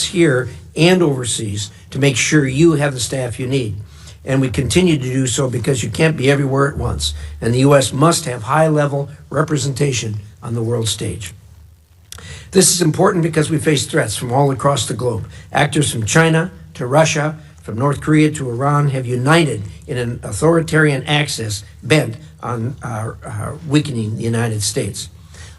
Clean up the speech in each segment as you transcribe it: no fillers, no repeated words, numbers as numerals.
here and overseas to make sure you have the staff you need. And we continue to do so because you can't be everywhere at once, and the U.S. must have high-level representation on the world stage. This is important because we face threats from all across the globe. Actors from China to Russia, from North Korea to Iran have united in an authoritarian axis bent on weakening the United States.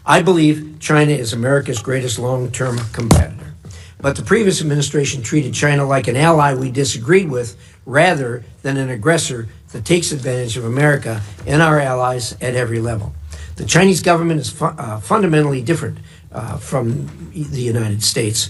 I believe China is America's greatest long-term competitor. But the previous administration treated China like an ally we disagreed with rather than an aggressor that takes advantage of America and our allies at every level. The Chinese government is fundamentally different from the United States.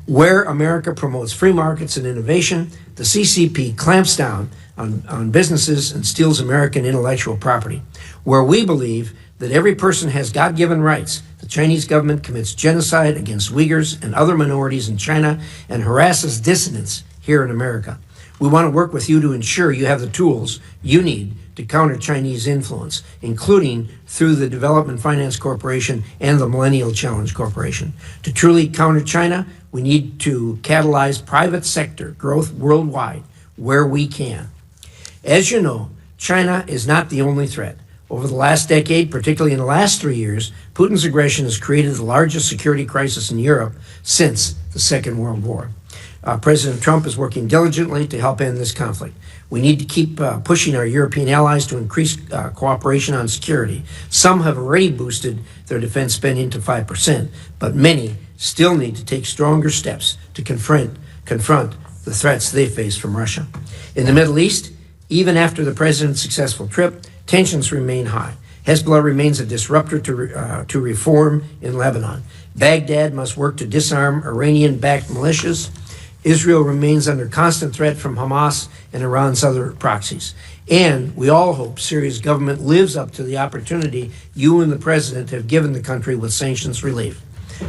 Where America promotes free markets and innovation, the CCP clamps down on businesses and steals American intellectual property. Where we believe that every person has God-given rights, the Chinese government commits genocide against Uyghurs and other minorities in China and harasses dissidents here in America. We want to work with you to ensure you have the tools you need to counter Chinese influence, including through the Development Finance Corporation and the Millennial Challenge Corporation. To truly counter China, we need to catalyze private sector growth worldwide where we can. As you know, China is not the only threat. Over the last decade, particularly in the last 3 years, Putin's aggression has created the largest security crisis in Europe since the Second World War. President Trump is working diligently to help end this conflict. We need to keep pushing our European allies to increase cooperation on security. Some have already boosted their defense spending to 5%, but many still need to take stronger steps to confront the threats they face from Russia. In the Middle East, even after the president's successful trip, tensions remain high. Hezbollah remains a disruptor to reform in Lebanon. Baghdad must work to disarm Iranian-backed militias. Israel remains under constant threat from Hamas and Iran's other proxies. And we all hope Syria's government lives up to the opportunity you and the president have given the country with sanctions relief.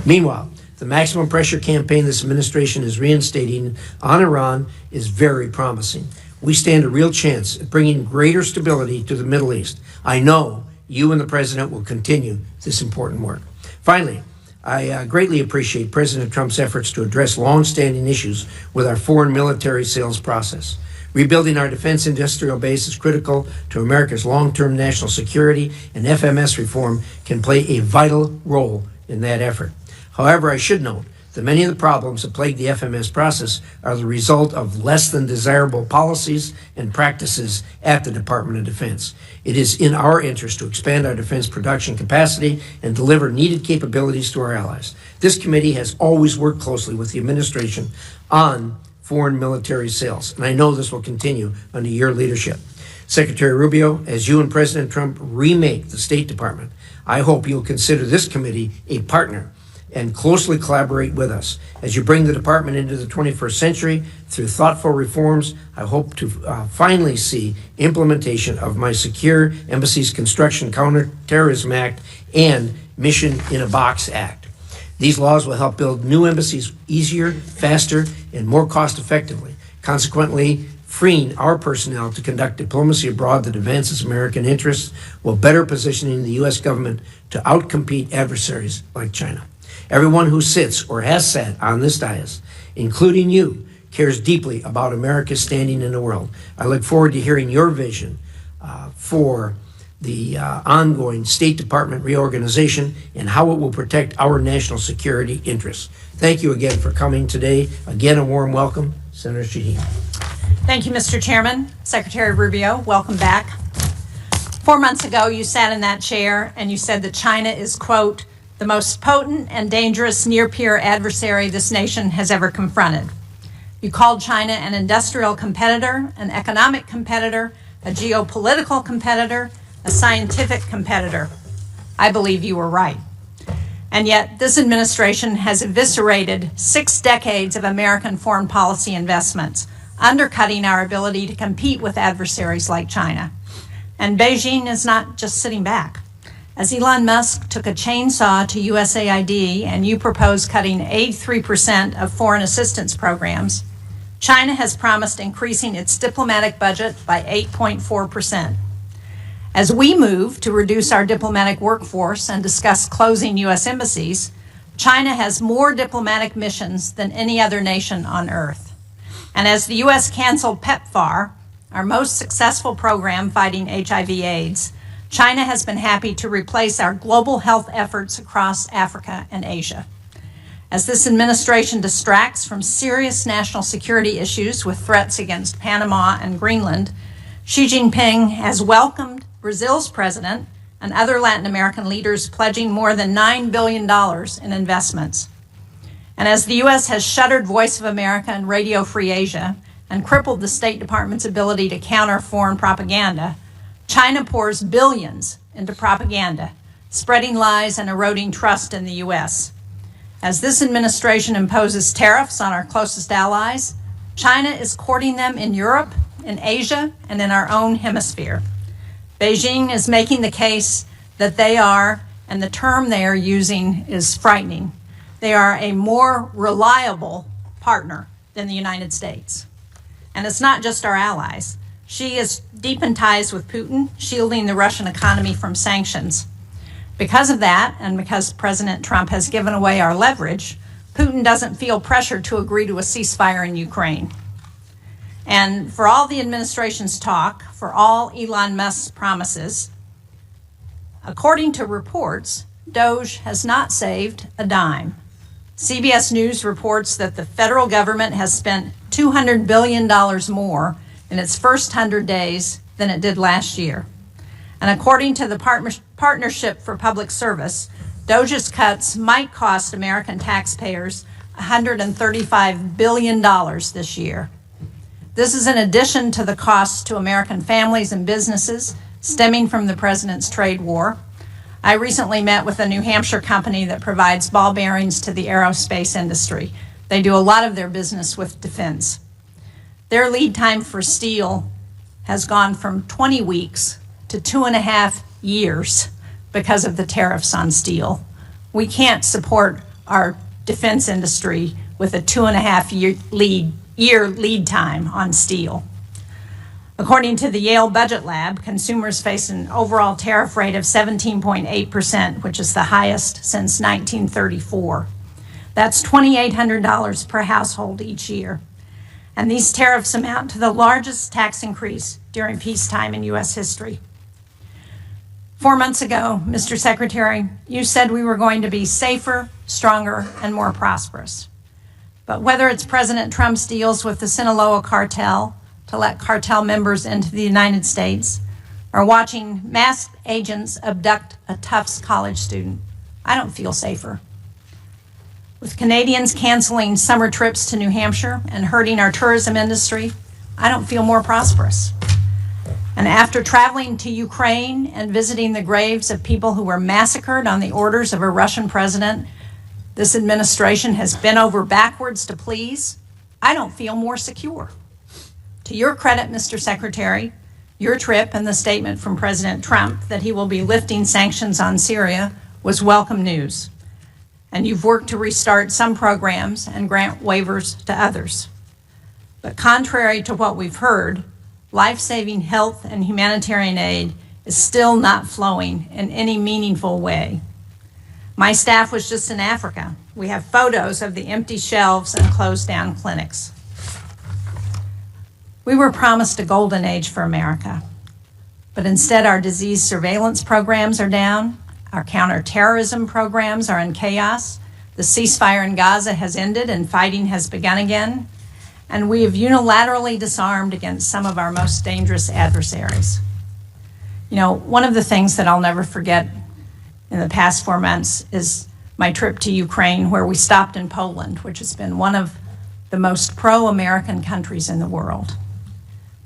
Meanwhile, the maximum pressure campaign this administration is reinstating on Iran is very promising. We stand a real chance at bringing greater stability to the Middle East. I know you and the president will continue this important work. Finally, I greatly appreciate President Trump's efforts to address long-standing issues with our foreign military sales process. Rebuilding our defense industrial base is critical to America's long-term national security, and FMS reform can play a vital role in that effort. However, I should note that many of the problems that plague the FMS process are the result of less than desirable policies and practices at the Department of Defense. It is in our interest to expand our defense production capacity and deliver needed capabilities to our allies. This committee has always worked closely with the administration on foreign military sales, and I know this will continue under your leadership. Secretary Rubio, as you and President Trump remake the State Department, I hope you'll consider this committee a partner and closely collaborate with us. As you bring the department into the 21st century through thoughtful reforms, I hope to finally see implementation of my Secure Embassies Construction Counterterrorism Act and Mission in a Box Act. These laws will help build new embassies easier, faster, and more cost-effectively, consequently freeing our personnel to conduct diplomacy abroad that advances American interests while better positioning the U.S. government to outcompete adversaries like China. Everyone who sits or has sat on this dais, including you, cares deeply about America's standing in the world. I look forward to hearing your vision for the ongoing State Department reorganization and how it will protect our national security interests. Thank you again for coming today. Again, a warm welcome, Senator Shaheen. Thank you, Mr. Chairman. Secretary Rubio, welcome back. 4 months ago, you sat in that chair and you said that China is, quote, the most potent and dangerous near-peer adversary this nation has ever confronted. You called China an industrial competitor, an economic competitor, a geopolitical competitor, a scientific competitor. I believe you were right. And yet, this administration has eviscerated 6 decades of American foreign policy investments, undercutting our ability to compete with adversaries like China. And Beijing is not just sitting back. As Elon Musk took a chainsaw to USAID and you proposed cutting 83% of foreign assistance programs, China has promised increasing its diplomatic budget by 8.4%. As we move to reduce our diplomatic workforce and discuss closing U.S. embassies, China has more diplomatic missions than any other nation on earth. And as the U.S. canceled PEPFAR, our most successful program fighting HIV/AIDS, China has been happy to replace our global health efforts across Africa and Asia. As this administration distracts from serious national security issues with threats against Panama and Greenland, Xi Jinping has welcomed Brazil's president and other Latin American leaders pledging more than $9 billion in investments. And as the U.S. has shuttered Voice of America and Radio Free Asia and crippled the State Department's ability to counter foreign propaganda, China pours billions into propaganda, spreading lies and eroding trust in the U.S. As this administration imposes tariffs on our closest allies, China is courting them in Europe, in Asia, and in our own hemisphere. Beijing is making the case that they are, and the term they are using is frightening, they are a more reliable partner than the United States. And it's not just our allies. Xi has deepened ties with Putin, shielding the Russian economy from sanctions. Because of that, and because President Trump has given away our leverage, Putin doesn't feel pressured to agree to a ceasefire in Ukraine. And for all the administration's talk, for all Elon Musk's promises, according to reports, DOGE has not saved a dime. CBS News reports that the federal government has spent $200 billion more in its first 100 days than it did last year. And according to the Partnership for Public Service, DOGE's cuts might cost American taxpayers $135 billion this year. This is in addition to the costs to American families and businesses stemming from the president's trade war. I recently met with a New Hampshire company that provides ball bearings to the aerospace industry. They do a lot of their business with defense. Their lead time for steel has gone from 20 weeks to 2.5 years because of the tariffs on steel. We can't support our defense industry with a 2.5-year lead time on steel. According to the Yale Budget Lab, consumers face an overall tariff rate of 17.8%, which is the highest since 1934. That's $2,800 per household each year. And these tariffs amount to the largest tax increase during peacetime in U.S. history. 4 months ago, Mr. Secretary, you said we were going to be safer, stronger, and more prosperous. But whether it's President Trump's deals with the Sinaloa cartel to let cartel members into the United States, or watching masked agents abduct a Tufts college student, I don't feel safer. With Canadians canceling summer trips to New Hampshire and hurting our tourism industry, I don't feel more prosperous. And after traveling to Ukraine and visiting the graves of people who were massacred on the orders of a Russian president this administration has bent over backwards to please, I don't feel more secure. To your credit, Mr. Secretary, your trip and the statement from President Trump that he will be lifting sanctions on Syria was welcome news. And you've worked to restart some programs and grant waivers to others. But contrary to what we've heard, life-saving health and humanitarian aid is still not flowing in any meaningful way. My staff was just in Africa. We have photos of the empty shelves and closed down clinics. We were promised a golden age for America, but instead our disease surveillance programs are down, our counterterrorism programs are in chaos, the ceasefire in Gaza has ended and fighting has begun again, and we have unilaterally disarmed against some of our most dangerous adversaries. You know, one of the things that I'll never forget in the past 4 months is my trip to Ukraine, where we stopped in Poland, which has been one of the most pro-American countries in the world.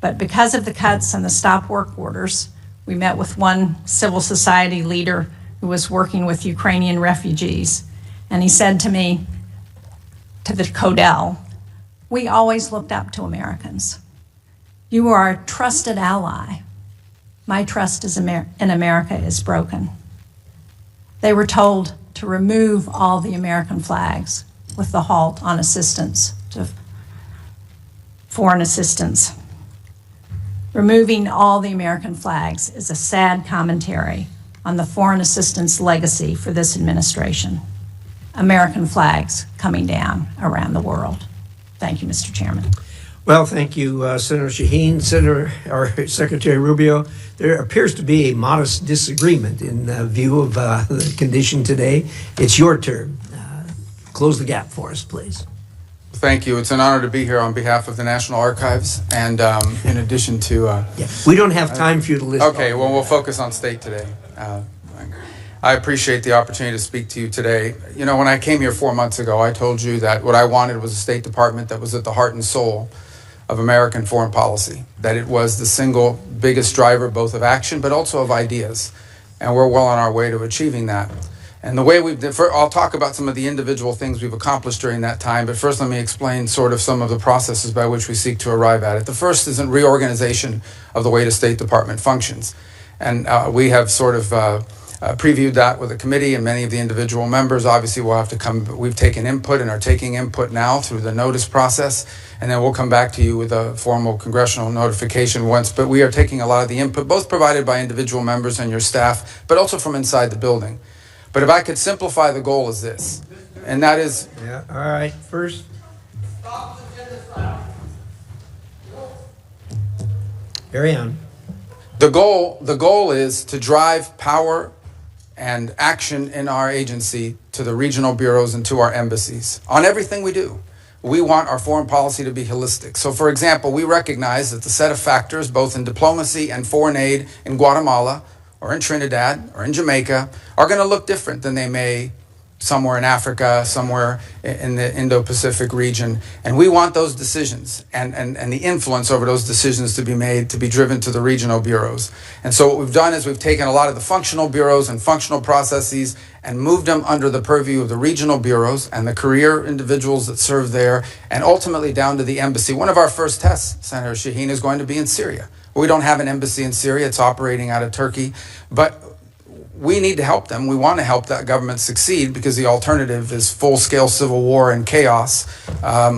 But because of the cuts and the stop work orders, we met with one civil society leader who was working with Ukrainian refugees. And he said to me, to the Codel, we always looked up to Americans. You are a trusted ally. My trust in America is broken. They were told to remove all the American flags with the halt on assistance to foreign assistance. Removing all the American flags is a sad commentary on the foreign assistance legacy for this administration. American flags coming down around the world. Thank you, Mr. Chairman. Well, thank you, Senator Shaheen, Secretary Rubio. There appears to be a modest disagreement in view of the condition today. It's your turn. Close the gap for us, please. Thank you. It's an honor to be here on behalf of the National Archives, and in addition to... Yeah. We don't have time for you to list. Okay, well, we'll focus on state today. I appreciate the opportunity to speak to you today. You know, when I came here 4 months ago, I told you that what I wanted was a State Department that was at the heart and soul of American foreign policy, that it was the single biggest driver both of action but also of ideas, and we're well on our way to achieving that. And the way I'll talk about some of the individual things we've accomplished during that time, but first let me explain sort of some of the processes by which we seek to arrive at it. The first is a reorganization of the way the State Department functions, and we have sort of previewed that with the committee and many of the individual members. Obviously, we'll have to come, we've taken input and are taking input now through the notice process, and then we'll come back to you with a formal congressional notification once, but we are taking a lot of the input, both provided by individual members and your staff, but also from inside the building. But if I could simplify, the goal is this, and that is... Yeah, all right, first... Carry on. The goal is to drive power and action in our agency to the regional bureaus and to our embassies on everything we do. We want our foreign policy to be holistic. So, for example, we recognize that the set of factors, both in diplomacy and foreign aid in Guatemala or in Trinidad or in Jamaica, are going to look different than they may somewhere in Africa, somewhere in the Indo-Pacific region. And we want those decisions and the influence over those decisions to be made, to be driven to the regional bureaus. And so what we've done is we've taken a lot of the functional bureaus and functional processes and moved them under the purview of the regional bureaus and the career individuals that serve there, and ultimately down to the embassy. One of our first tests, Senator Shaheen, is going to be in Syria. We don't have an embassy in Syria. It's operating out of Turkey. But we need to help them. We want to help that government succeed, because the alternative is full-scale civil war and chaos,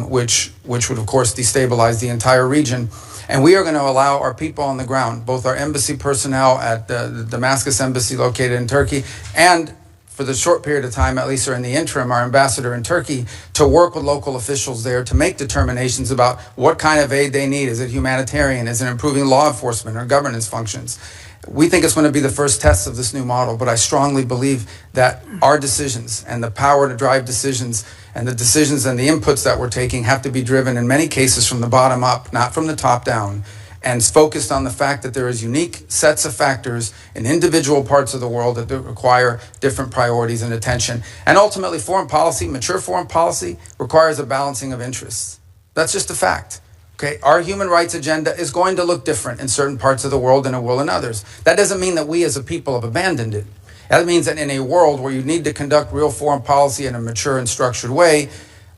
which would, of course, destabilize the entire region. And we are going to allow our people on the ground, both our embassy personnel at the Damascus embassy located in Turkey, and for the short period of time, at least, or in the interim, our ambassador in Turkey, to work with local officials there to make determinations about what kind of aid they need. Is it humanitarian? Is it improving law enforcement or governance functions? We think it's going to be the first test of this new model, but I strongly believe that our decisions and the power to drive decisions and the decisions and the inputs that we're taking have to be driven in many cases from the bottom up, not from the top down, and focused on the fact that there is unique sets of factors in individual parts of the world that require different priorities and attention. And ultimately, foreign policy, mature foreign policy, requires a balancing of interests. That's just a fact. Okay, our human rights agenda is going to look different in certain parts of the world than it will in others. That doesn't mean that we as a people have abandoned it. That means that in a world where you need to conduct real foreign policy in a mature and structured way,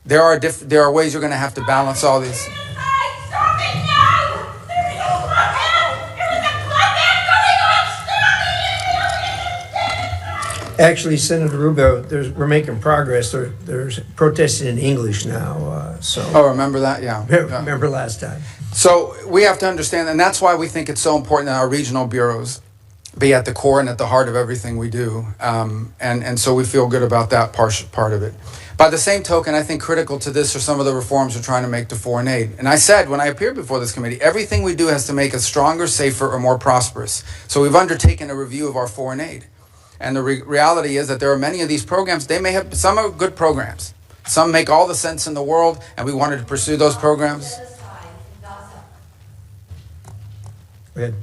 there are ways you're going to have to balance all these. Actually, Senator Rubio, we're making progress. There's protesting in English now. Oh, remember that? Yeah. Remember last time. So we have to understand, and that's why we think it's so important that our regional bureaus be at the core and at the heart of everything we do. And so we feel good about that part of it. By the same token, I think critical to this are some of the reforms we're trying to make to foreign aid. And I said when I appeared before this committee, everything we do has to make us stronger, safer, or more prosperous. So we've undertaken a review of our foreign aid. And the reality is that there are many of these programs, some are good programs. Some make all the sense in the world, and we wanted to pursue those programs. Go ahead.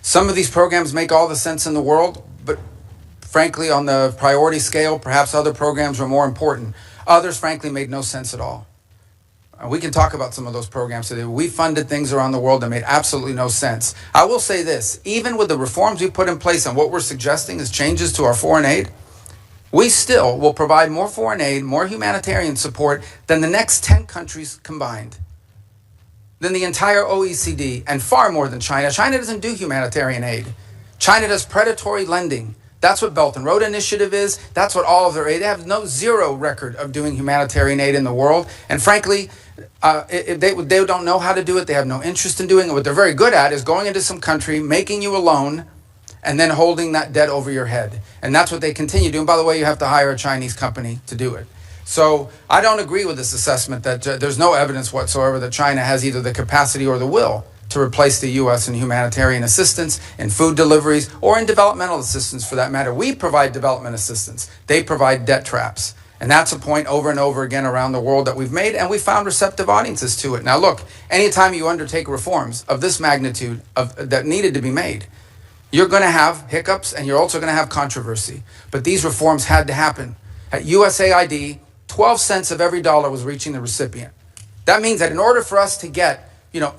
Some of these programs make all the sense in the world, but frankly, on the priority scale, perhaps other programs are more important. Others, frankly, made no sense at all. We can talk about some of those programs today. We funded things around the world that made absolutely no sense. I will say this, even with the reforms we put in place and what we're suggesting as changes to our foreign aid, we still will provide more foreign aid, more humanitarian support than the next 10 countries combined, than the entire OECD, and far more than China. China doesn't do humanitarian aid. China does predatory lending. That's what Belt and Road Initiative is. That's what all of their aid. They have zero record of doing humanitarian aid in the world. And frankly, they don't know how to do it. They have no interest in doing it. What they're very good at is going into some country, making you a loan, and then holding that debt over your head. And that's what they continue doing. By the way, you have to hire a Chinese company to do it. So I don't agree with this assessment that there's no evidence whatsoever that China has either the capacity or the will to replace the U.S. in humanitarian assistance, in food deliveries, or in developmental assistance for that matter. We provide development assistance. They provide debt traps. And that's a point over and over again around the world that we've made, and we found receptive audiences to it. Now look, anytime you undertake reforms of this magnitude that needed to be made, you're going to have hiccups and you're also going to have controversy. But these reforms had to happen. At USAID, 12 cents of every dollar was reaching the recipient. That means that in order for us to get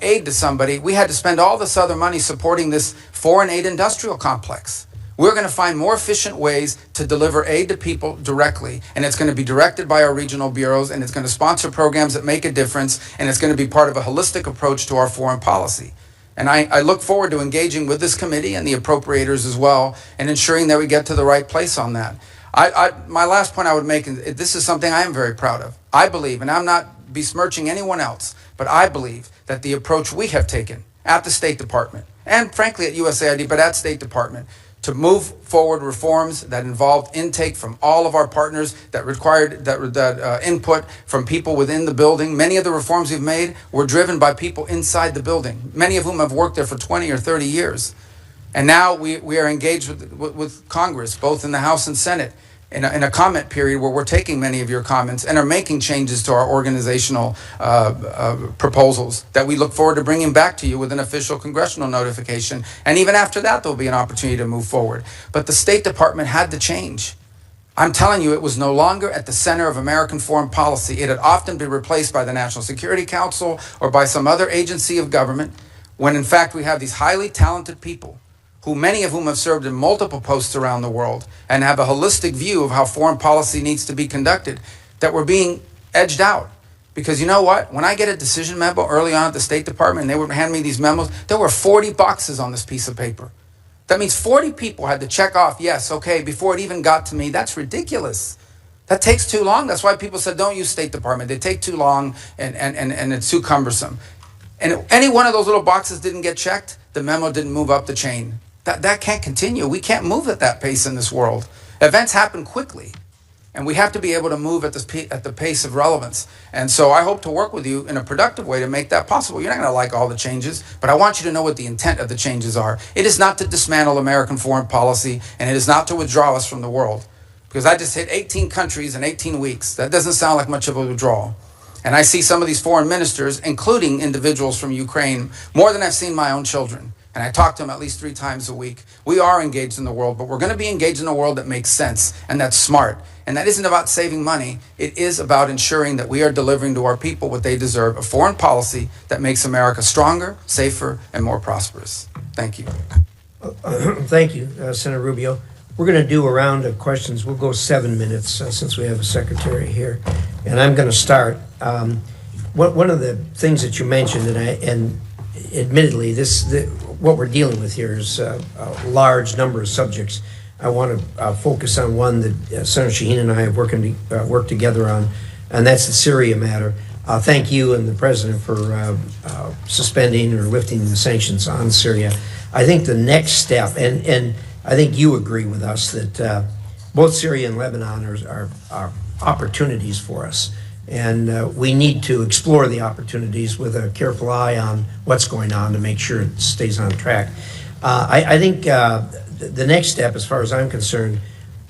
aid to somebody, we had to spend all this other money supporting this foreign aid industrial complex. We're going to find more efficient ways to deliver aid to people directly, and it's going to be directed by our regional bureaus, and it's going to sponsor programs that make a difference, and it's going to be part of a holistic approach to our foreign policy. And I look forward to engaging with this committee and the appropriators as well, and ensuring that we get to the right place on that. My last point I would make, is this is something I am very proud of. I believe, and I'm not besmirching anyone else, but I believe that the approach we have taken at the State Department, and frankly at USAID, but at State Department, to move forward reforms that involved intake from all of our partners, that required input from people within the building. Many of the reforms we've made were driven by people inside the building, many of whom have worked there for 20 or 30 years. And now we are engaged with Congress, both in the House and Senate, in a comment period where we're taking many of your comments and are making changes to our organizational proposals that we look forward to bringing back to you with an official congressional notification. And even after that, there'll be an opportunity to move forward. But the State Department had to change. I'm telling you, it was no longer at the center of American foreign policy. It had often been replaced by the National Security Council or by some other agency of government, when in fact we have these highly talented people, many of whom have served in multiple posts around the world and have a holistic view of how foreign policy needs to be conducted, that were being edged out. Because you know what? When I get a decision memo early on at the State Department and they would hand me these memos, there were 40 boxes on this piece of paper. That means 40 people had to check off, yes, okay, before it even got to me. That's ridiculous. That takes too long. That's why people said, don't use State Department. They take too long and it's too cumbersome. And if any one of those little boxes didn't get checked, the memo didn't move up the chain. That can't continue. We can't move at that pace in this world. Events happen quickly, and we have to be able to move at the pace of relevance. And so I hope to work with you in a productive way to make that possible. You're not going to like all the changes, but I want you to know what the intent of the changes are. It is not to dismantle American foreign policy, and it is not to withdraw us from the world. Because I just hit 18 countries in 18 weeks. That doesn't sound like much of a withdrawal. And I see some of these foreign ministers, including individuals from Ukraine, more than I've seen my own children. And I talk to them at least 3 times a week. We are engaged in the world, but we're going to be engaged in a world that makes sense and that's smart. And that isn't about saving money. It is about ensuring that we are delivering to our people what they deserve, a foreign policy that makes America stronger, safer, and more prosperous. Thank you. Thank you, Senator Rubio. We're going to do a round of questions. We'll go 7 minutes since we have a secretary here. And I'm going to start. One of the things that you mentioned, and admittedly, what we're dealing with here is a large number of subjects. I want to focus on one that Senator Shaheen and I have worked together on, and that's the Syria matter. Thank you and the President for suspending or lifting the sanctions on Syria. I think the next step, and I think you agree with us, that both Syria and Lebanon are opportunities for us. And we need to explore the opportunities with a careful eye on what's going on to make sure it stays on track. I think the next step, as far as I'm concerned,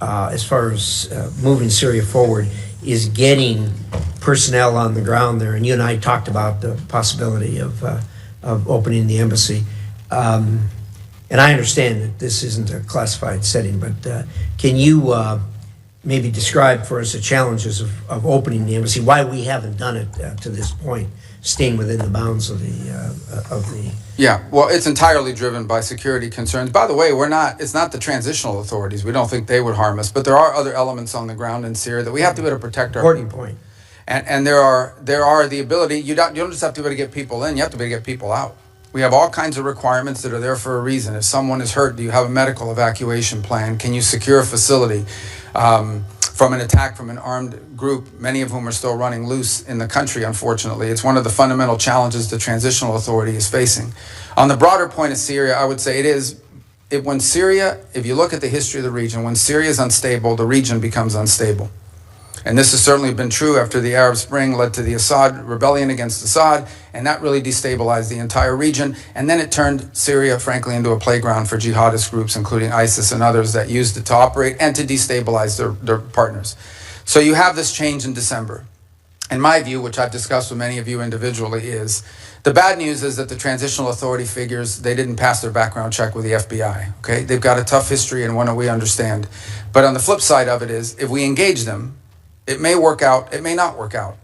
as far as moving Syria forward, is getting personnel on the ground there. And you and I talked about the possibility of opening the embassy. And I understand that this isn't a classified setting, but can you maybe describe for us the challenges of opening the embassy, why we haven't done it to this point, staying within the bounds of the... Yeah, well, it's entirely driven by security concerns. By the way, it's not the transitional authorities. We don't think they would harm us, but there are other elements on the ground in Syria that we have to be able to protect our important people. Point. And there are the ability, you don't just have to be able to get people in, you have to be able to get people out. We have all kinds of requirements that are there for a reason. If someone is hurt, do you have a medical evacuation plan? Can you secure a facility from an attack from an armed group, many of whom are still running loose in the country, unfortunately? It's one of the fundamental challenges the transitional authority is facing. On the broader point of Syria, I would say it when Syria, if you look at the history of the region, when Syria is unstable, the region becomes unstable. And this has certainly been true after the Arab Spring led to the Assad rebellion against Assad, and that really destabilized the entire region. And then it turned Syria, frankly, into a playground for jihadist groups, including ISIS and others that used it to operate and to destabilize their partners. So you have this change in December. In my view, which I've discussed with many of you individually, is the bad news is that the transitional authority figures, they didn't pass their background check with the FBI, okay? They've got a tough history and one that we understand. But on the flip side of it is, if we engage them, it may work out, it may not work out.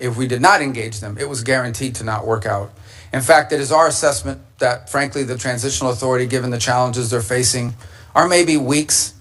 If we did not engage them, it was guaranteed to not work out. In fact, it is our assessment that, frankly, the transitional authority, given the challenges they're facing, are maybe weeks,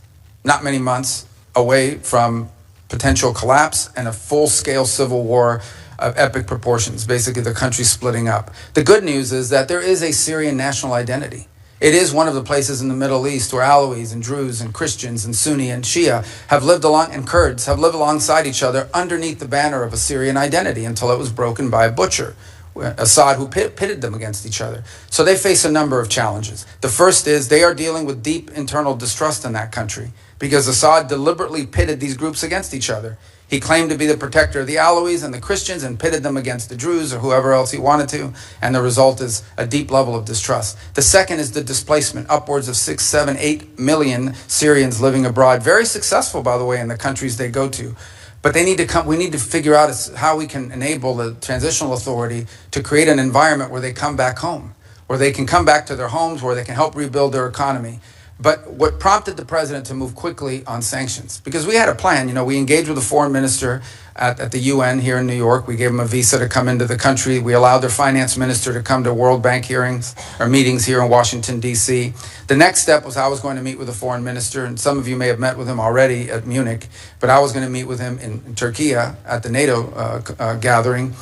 not many months, away from potential collapse and a full-scale civil war of epic proportions, basically the country splitting up. The good news is that there is a Syrian national identity. It is one of the places in the Middle East where Alawis and Druze and Christians and Sunni and Shia have lived along, and Kurds have lived alongside each other underneath the banner of a Syrian identity until it was broken by a butcher, Assad, who pitted them against each other. So they face a number of challenges. The first is they are dealing with deep internal distrust in that country because Assad deliberately pitted these groups against each other. He claimed to be the protector of the Alawis and the Christians and pitted them against the Druze or whoever else he wanted to, and the result is a deep level of distrust. The second is the displacement, upwards of 6, 7, 8 million Syrians living abroad, very successful, by the way, in the countries they go to. But they need to we need to figure out how we can enable the transitional authority to create an environment where they come back home, where they can come back to their homes, where they can help rebuild their economy. But what prompted the president to move quickly on sanctions? Because we had a plan. You know, we engaged with the foreign minister at the UN here in New York. We gave him a visa to come into the country. We allowed their finance minister to come to World Bank hearings or meetings here in Washington, D.C. The next step was I was going to meet with the foreign minister, and some of you may have met with him already at Munich, but I was going to meet with him in Turkey at the NATO gathering.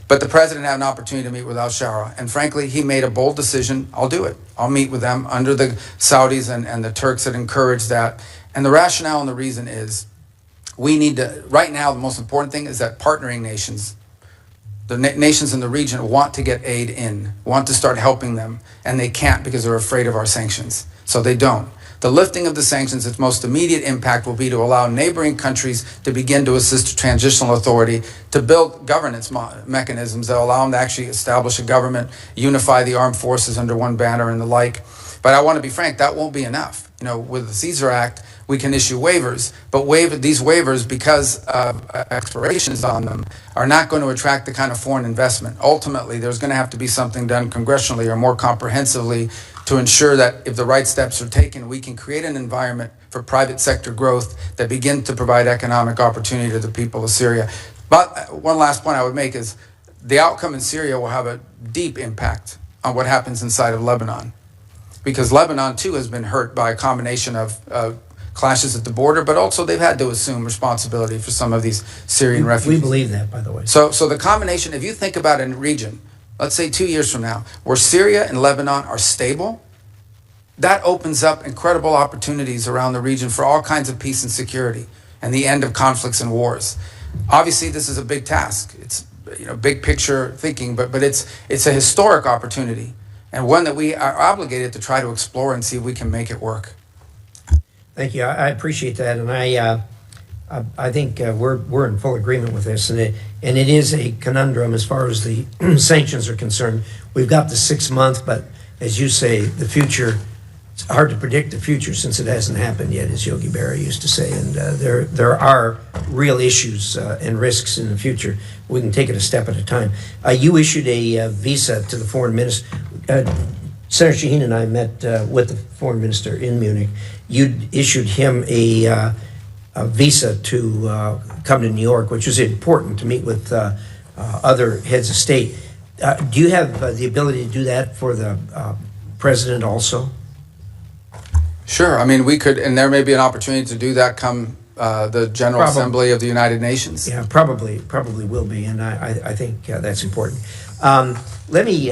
But the president had an opportunity to meet with al-Shara, and frankly, he made a bold decision. I'll do it. I'll meet with them under the Saudis and the Turks that encouraged that. And the rationale and the reason is we need to, right now, the most important thing is that partnering nations, the nations in the region want to get aid in, want to start helping them, and they can't because they're afraid of our sanctions. So they don't. The lifting of the sanctions, its most immediate impact will be to allow neighboring countries to begin to assist the transitional authority to build governance mechanisms that allow them to actually establish a government, unify the armed forces under one banner and the like. But I want to be frank, that won't be enough. You know, with the Caesar Act, we can issue waivers, but these waivers, because of expirations on them, are not going to attract the kind of foreign investment. Ultimately, there's going to have to be something done congressionally or more comprehensively to ensure that if the right steps are taken, we can create an environment for private sector growth that begin to provide economic opportunity to the people of Syria. But one last point I would make is the outcome in Syria will have a deep impact on what happens inside of Lebanon. Because Lebanon, too, has been hurt by a combination of clashes at the border, but also they've had to assume responsibility for some of these Syrian refugees. We believe that, by the way. So the combination, if you think about a region, let's say 2 years from now, where Syria and Lebanon are stable, that opens up incredible opportunities around the region for all kinds of peace and security and the end of conflicts and wars. Obviously, this is a big task. It's, you know, big picture thinking, but it's a historic opportunity and one that we are obligated to try to explore and see if we can make it work. Thank you. I appreciate that, and I think we're in full agreement with this, and it is a conundrum as far as the sanctions are concerned. We've got the 6 months, but as you say, the future. It's hard to predict the future since it hasn't happened yet, as Yogi Berra used to say. And there are real issues and risks in the future. We can take it a step at a time. You issued a visa to the foreign minister. Senator Shaheen and I met with the foreign minister in Munich. You issued him a visa to come to New York, which was important to meet with other heads of state. Do you have the ability to do that for the president also? Sure. I mean, we could, and there may be an opportunity to do that come the General Assembly of the United Nations. Yeah, probably will be, and I think that's important. Let me,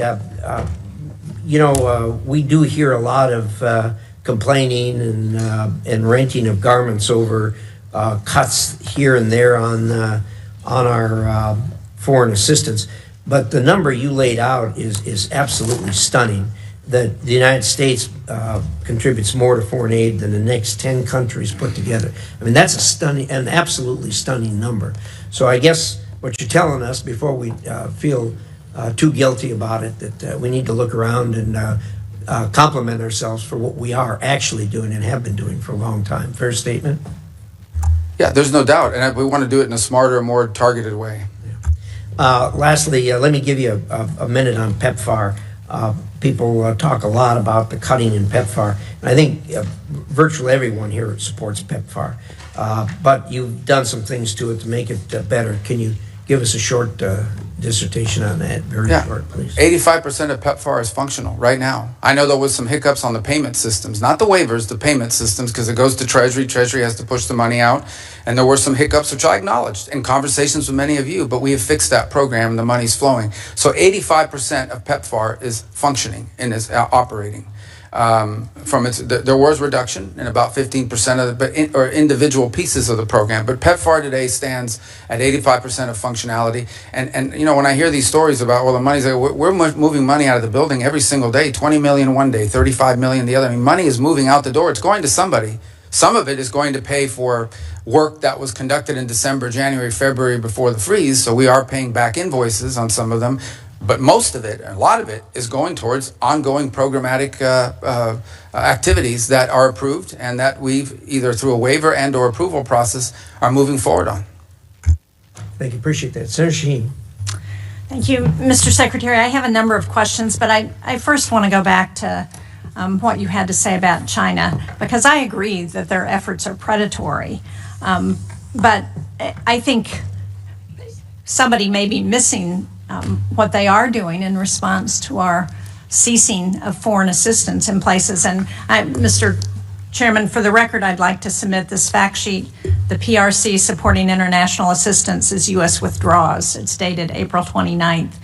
we do hear a lot of complaining and renting of garments over cuts here and there on our foreign assistance. But the number you laid out is absolutely stunning. that the United States contributes more to foreign aid than the next 10 countries put together. I mean, that's a stunning, an absolutely stunning number. So I guess what you're telling us before we feel too guilty about it, that we need to look around and compliment ourselves for what we are actually doing and have been doing for a long time. Fair statement? Yeah, there's no doubt. And we want to do it in a smarter, more targeted way. Lastly, let me give you a minute on PEPFAR. People talk a lot about the cutting in PEPFAR, and I think virtually everyone here supports PEPFAR. But you've done some things to it to make it better. Can you give us a short dissertation on that? Very short, please. 85% of PEPFAR is functional right now. I know there was some hiccups on the payment systems, not the waivers, the payment systems, because it goes to Treasury. Treasury has to push the money out. And there were some hiccups, which I acknowledged in conversations with many of you, but we have fixed that program and the money's flowing. So 85% of PEPFAR is functioning and is operating. There was reduction in about 15% of or individual pieces of the program, but PEPFAR today stands at 85% of functionality. And you know, when I hear these stories about, well, the money's like, we're moving money out of the building every single day, 20 million one day, 35 million the other. I mean, money is moving out the door. It's going to somebody. Some of it is going to pay for work that was conducted in December, January, February before the freeze. So we are paying back invoices on some of them. But most of it, a lot of it, is going towards ongoing programmatic activities that are approved and that we've either through a waiver and or approval process are moving forward on. Thank you. Appreciate that. Senator Shaheen. Thank you, Mr. Secretary. I have a number of questions, but I first want to go back to what you had to say about China, because I agree that their efforts are predatory. But I think somebody may be missing what they are doing in response to our ceasing of foreign assistance in places. And Mr. Chairman, for the record, I'd like to submit this fact sheet. The PRC supporting international assistance is U.S. withdraws. It's dated April 29th.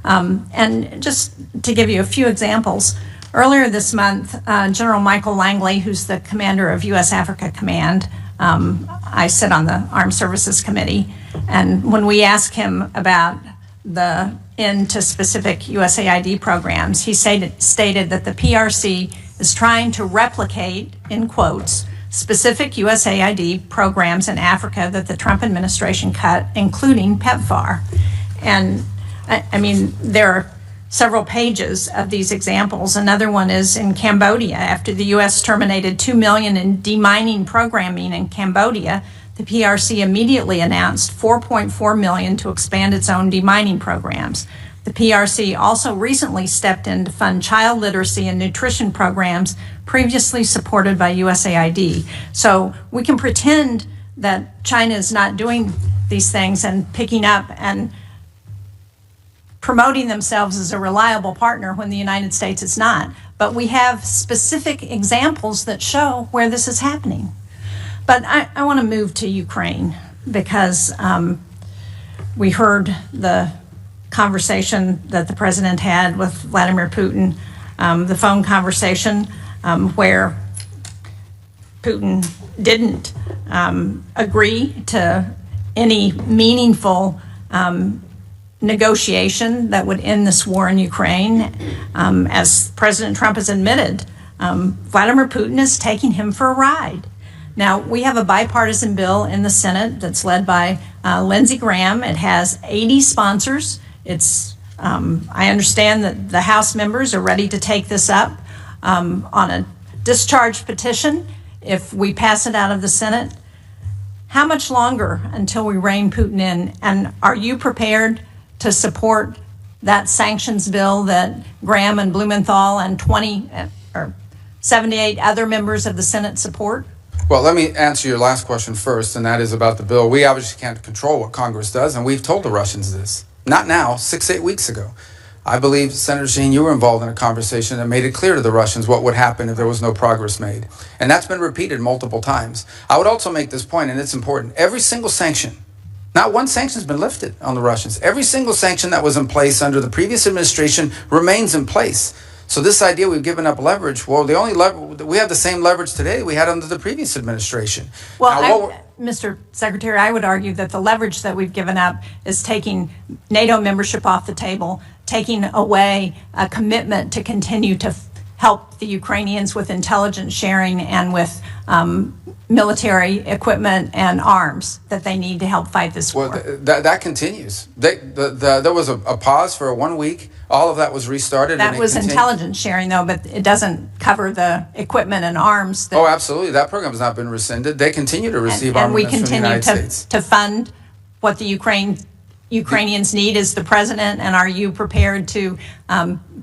And just to give you a few examples, earlier this month, General Michael Langley, who's the commander of U.S. Africa Command, I sit on the Armed Services Committee, and when we asked him about the end to specific USAID programs, he stated that the PRC is trying to replicate, in quotes, specific USAID programs in Africa that the Trump administration cut, including PEPFAR. And I mean, there are several pages of these examples. Another one is in Cambodia. After the U.S. terminated $2 million in demining programming in Cambodia, the PRC immediately announced $4.4 million to expand its own demining programs. The PRC also recently stepped in to fund child literacy and nutrition programs previously supported by USAID. So we can pretend that China is not doing these things and picking up and promoting themselves as a reliable partner when the United States is not. But we have specific examples that show where this is happening. But I want to move to Ukraine because we heard the conversation that the president had with Vladimir Putin, the phone conversation where Putin didn't agree to any meaningful negotiation that would end this war in Ukraine. As President Trump has admitted, Vladimir Putin is taking him for a ride. Now, we have a bipartisan bill in the Senate that's led by Lindsey Graham. It has 80 sponsors. I understand that the House members are ready to take this up on a discharge petition if we pass it out of the Senate. How much longer until we rein Putin in? And are you prepared to support that sanctions bill that Graham and Blumenthal and 78 other members of the Senate support? Well, let me answer your last question first, and that is about the bill. We obviously can't control what Congress does, and we've told the Russians this. Not now, 6-8 weeks ago. I believe, Senator Shaheen, you were involved in a conversation that made it clear to the Russians what would happen if there was no progress made. And that's been repeated multiple times. I would also make this point, and it's important. Every single sanction, not one sanction has been lifted on the Russians. Every single sanction that was in place under the previous administration remains in place. So this idea we've given up leverage, well, the only we have the same leverage today we had under the previous administration. Well, Mr. Secretary, I would argue that the leverage that we've given up is taking NATO membership off the table, taking away a commitment to continue to help the Ukrainians with intelligence sharing and with military equipment and arms that they need to help fight this war. Well, that continues. There was a pause for 1 week. All of that was restarted. That was intelligence sharing, though, but it doesn't cover the equipment and arms. Oh, absolutely. That program has not been rescinded. They continue to receive armaments from the United States. To fund what the Ukrainians need as the president, and are you prepared to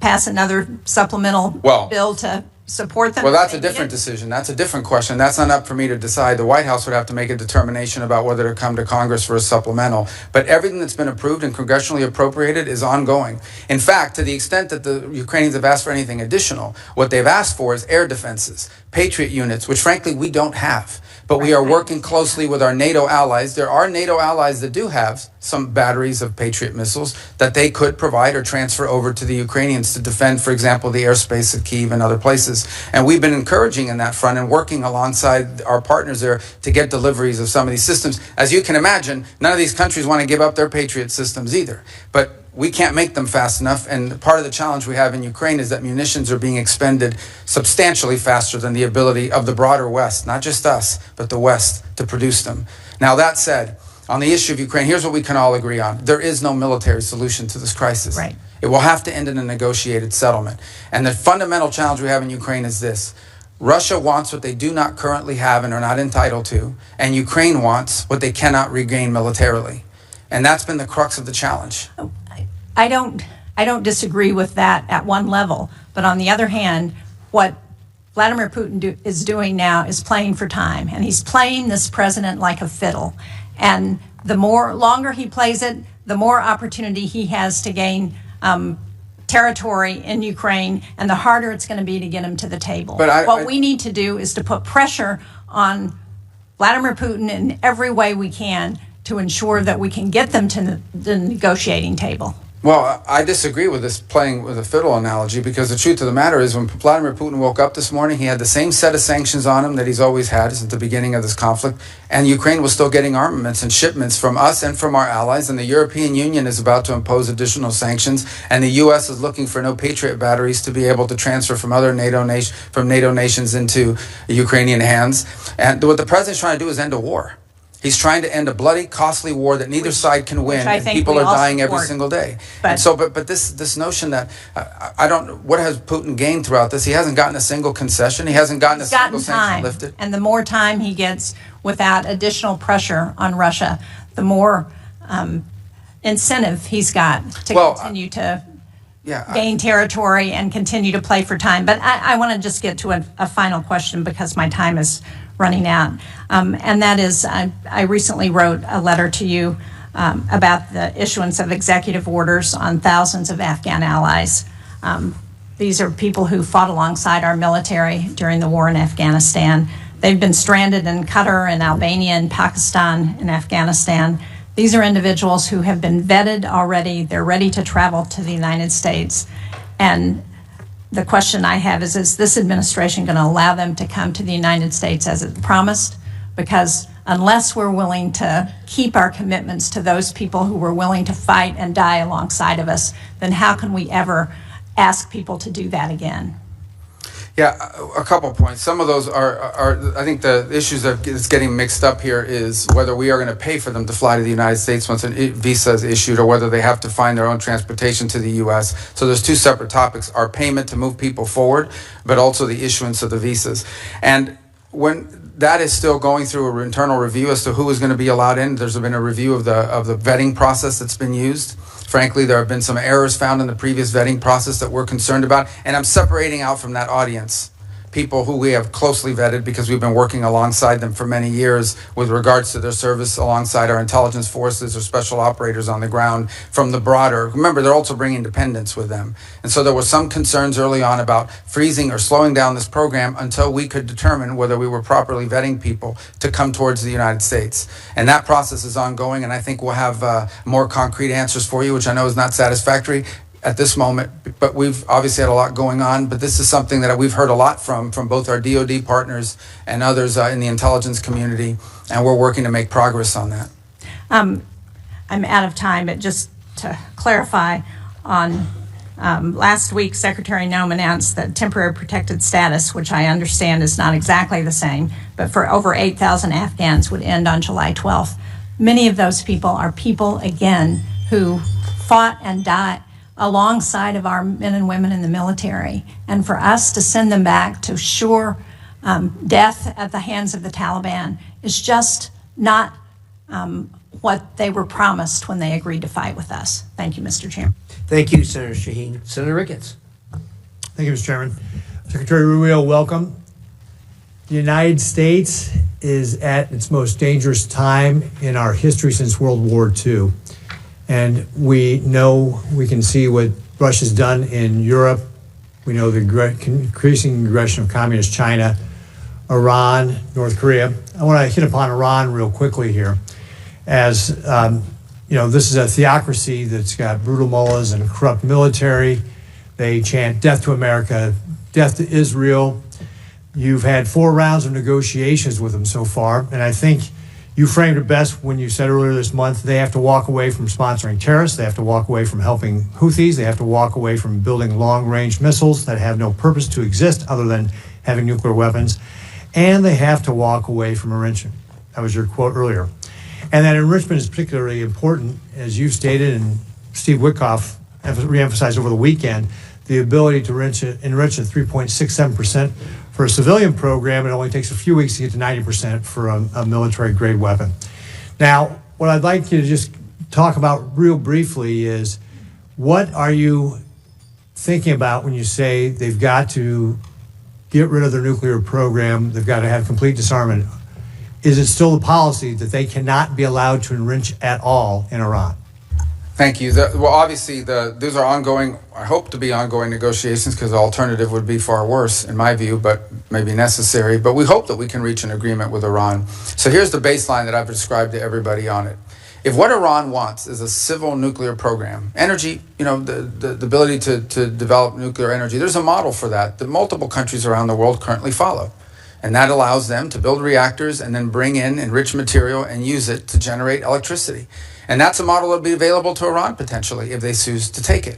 pass another supplemental bill to support them? Well, that's a different decision. That's a different question. That's not up for me to decide. The White House would have to make a determination about whether to come to Congress for a supplemental. But everything that's been approved and congressionally appropriated is ongoing. In fact, to the extent that the Ukrainians have asked for anything additional, what they've asked for is air defenses, Patriot units, which frankly we don't have. But we are working closely with our NATO allies. There are NATO allies that do have some batteries of Patriot missiles that they could provide or transfer over to the Ukrainians to defend, for example, the airspace of Kyiv and other places. And we've been encouraging in that front and working alongside our partners there to get deliveries of some of these systems. As you can imagine, none of these countries want to give up their Patriot systems either. But we can't make them fast enough, and part of the challenge we have in Ukraine is that munitions are being expended substantially faster than the ability of the broader West, not just us, but the West, to produce them. Now, that said, on the issue of Ukraine, here's what we can all agree on. There is no military solution to this crisis. Right. It will have to end in a negotiated settlement. And the fundamental challenge we have in Ukraine is this. Russia wants what they do not currently have and are not entitled to, and Ukraine wants what they cannot regain militarily. And that's been the crux of the challenge. I don't disagree with that at one level, but on the other hand, what Vladimir Putin is doing now is playing for time, and he's playing this president like a fiddle. And the longer he plays it, the more opportunity he has to gain territory in Ukraine, and the harder it's going to be to get him to the table. But what we need to do is to put pressure on Vladimir Putin in every way we can to ensure that we can get them to the negotiating table. Well, I disagree with this playing with a fiddle analogy, because the truth of the matter is when Vladimir Putin woke up this morning, he had the same set of sanctions on him that he's always had since the beginning of this conflict, and Ukraine was still getting armaments and shipments from us and from our allies, and the European Union is about to impose additional sanctions, and the U.S. is looking for no Patriot batteries to be able to transfer from other NATO nations into Ukrainian hands. And what the president's trying to do is end a war. He's trying to end a bloody, costly war that neither side can win, and people are dying every single day. But this notion that what has Putin gained throughout this? He hasn't gotten a single concession. He hasn't gotten a single sanction lifted. And the more time he gets without additional pressure on Russia, the more incentive he's got to continue to gain territory and continue to play for time. But I want to just get to a final question because my time is running out. And that is, I recently wrote a letter to you about the issuance of executive orders on thousands of Afghan allies. These are people who fought alongside our military during the war in Afghanistan. They've been stranded in Qatar and Albania and Pakistan and Afghanistan. These are individuals who have been vetted already. They're ready to travel to the United States. And the question I have is this administration going to allow them to come to the United States as it promised? Because unless we're willing to keep our commitments to those people who were willing to fight and die alongside of us, then how can we ever ask people to do that again? Yeah, a couple points. Some of those are I think the issues that is getting mixed up here is whether we are going to pay for them to fly to the United States once a visa is issued, or whether they have to find their own transportation to the U.S. So there's two separate topics: our payment to move people forward, but also the issuance of the visas. And when that is still going through an internal review as to who is going to be allowed in, there's been a review of the vetting process that's been used. Frankly, there have been some errors found in the previous vetting process that we're concerned about. And I'm separating out from that audience people who we have closely vetted because we've been working alongside them for many years with regards to their service alongside our intelligence forces or special operators on the ground from the broader. Remember, they're also bringing dependents with them. And so there were some concerns early on about freezing or slowing down this program until we could determine whether we were properly vetting people to come towards the United States. And that process is ongoing, and I think we'll have more concrete answers for you, which I know is not satisfactory at this moment, but we've obviously had a lot going on. But this is something that we've heard a lot from both our DoD partners and others in the intelligence community, and we're working to make progress on that. I'm out of time, but just to clarify on Last week, Secretary Noem announced that temporary protected status, which I understand is not exactly the same, but for over 8,000 Afghans would end on July 12th. Many of those people are people, again, who fought and died alongside of our men and women in the military. And for us to send them back to sure death at the hands of the Taliban is just not what they were promised when they agreed to fight with us. Thank you, Mr. Chairman. Thank you, Senator Shaheen. Senator Ricketts. Thank you, Mr. Chairman. Secretary Rubio, welcome. The United States is at its most dangerous time in our history since World War II. And we know, we can see what Russia's done in Europe. We know the increasing aggression of communist China, Iran, North Korea. I want to hit upon Iran real quickly here. As you know, this is a theocracy that's got brutal mullahs and a corrupt military. They chant death to America, death to Israel. You've had 4 rounds of negotiations with them so far, and I think you framed it best when you said earlier this month they have to walk away from sponsoring terrorists, they have to walk away from helping Houthis, they have to walk away from building long-range missiles that have no purpose to exist other than having nuclear weapons, and they have to walk away from enrichment. That was your quote earlier. And that enrichment is particularly important, as you stated, and Steve Witkoff reemphasized over the weekend, the ability to enrich at 3.67% for a civilian program. It only takes a few weeks to get to 90% for a military-grade weapon. Now, what I'd like you to just talk about real briefly is, what are you thinking about when you say they've got to get rid of their nuclear program, they've got to have complete disarmament? Is it still the policy that they cannot be allowed to enrich at all in Iran? Thank you. Well, obviously, these are ongoing, I hope to be ongoing negotiations, because the alternative would be far worse, in my view, but maybe necessary. But we hope that we can reach an agreement with Iran. So here's the baseline that I've described to everybody on it. If what Iran wants is a civil nuclear program, energy, you know, the ability to develop nuclear energy, there's a model for that multiple countries around the world currently follow. And that allows them to build reactors and then bring in enriched material and use it to generate electricity. And that's a model that will be available to Iran potentially if they choose to take it.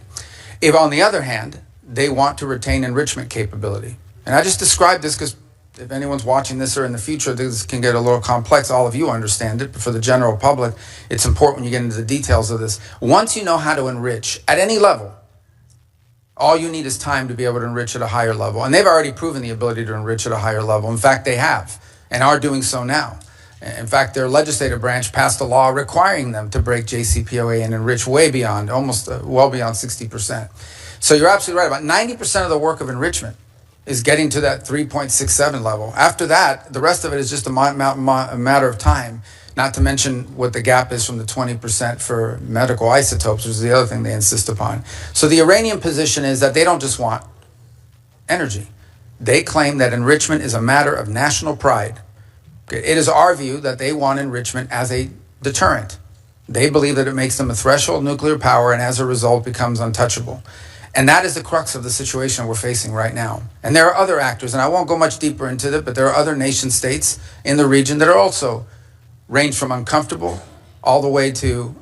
If, on the other hand, they want to retain enrichment capability. And I just described this because if anyone's watching this or in the future, this can get a little complex. All of you understand it, but for the general public, it's important when you get into the details of this. Once you know how to enrich at any level, all you need is time to be able to enrich at a higher level. And they've already proven the ability to enrich at a higher level. In fact, they have and are doing so now. In fact, their legislative branch passed a law requiring them to break JCPOA and enrich way beyond, almost well beyond 60%. So you're absolutely right. About 90% of the work of enrichment is getting to that 3.67 level. After that, the rest of it is just a matter of time, not to mention what the gap is from the 20% for medical isotopes, which is the other thing they insist upon. So the Iranian position is that they don't just want energy. They claim that enrichment is a matter of national pride. It is our view that they want enrichment as a deterrent. They believe that it makes them a threshold nuclear power and as a result becomes untouchable. And that is the crux of the situation we're facing right now. And there are other actors, and I won't go much deeper into it, but there are other nation states in the region that are also range from uncomfortable all the way to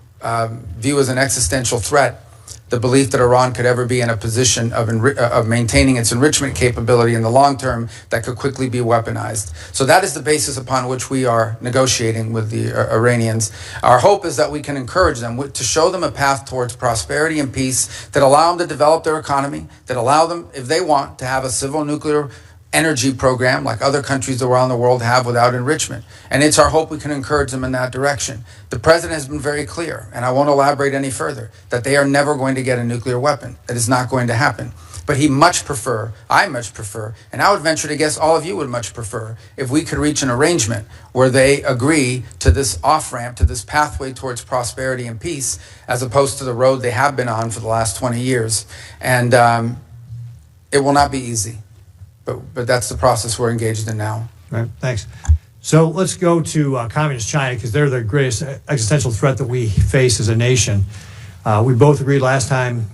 view as an existential threat the belief that Iran could ever be in a position of maintaining its enrichment capability in the long term that could quickly be weaponized. So that is the basis upon which we are negotiating with the Iranians. Our hope is that we can encourage them to show them a path towards prosperity and peace that allow them to develop their economy, that allow them, if they want, to have a civil nuclear energy program like other countries around the world have without enrichment. And it's our hope we can encourage them in that direction. The president has been very clear, and I won't elaborate any further, that they are never going to get a nuclear weapon. That is not going to happen. But I much prefer, and I would venture to guess all of you would much prefer, if we could reach an arrangement where they agree to this off-ramp, to this pathway towards prosperity and peace, as opposed to the road they have been on for the last 20 years. And it will not be easy. But that's the process we're engaged in now. Right, thanks. So let's go to communist China, because they're the greatest existential threat that we face as a nation. We both agreed last time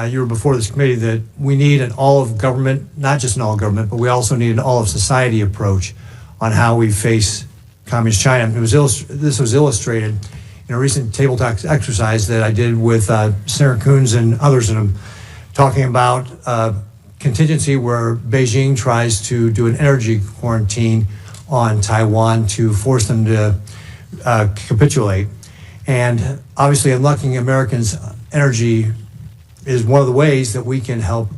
you were before this committee that we need an all-of-government, not just an all-government, but we also need an all-of-society approach on how we face communist China. This was illustrated in a recent table talk exercise that I did with Senator Coons and others in talking about contingency where Beijing tries to do an energy quarantine on Taiwan to force them to capitulate. And obviously unlocking Americans' energy is one of the ways that we can help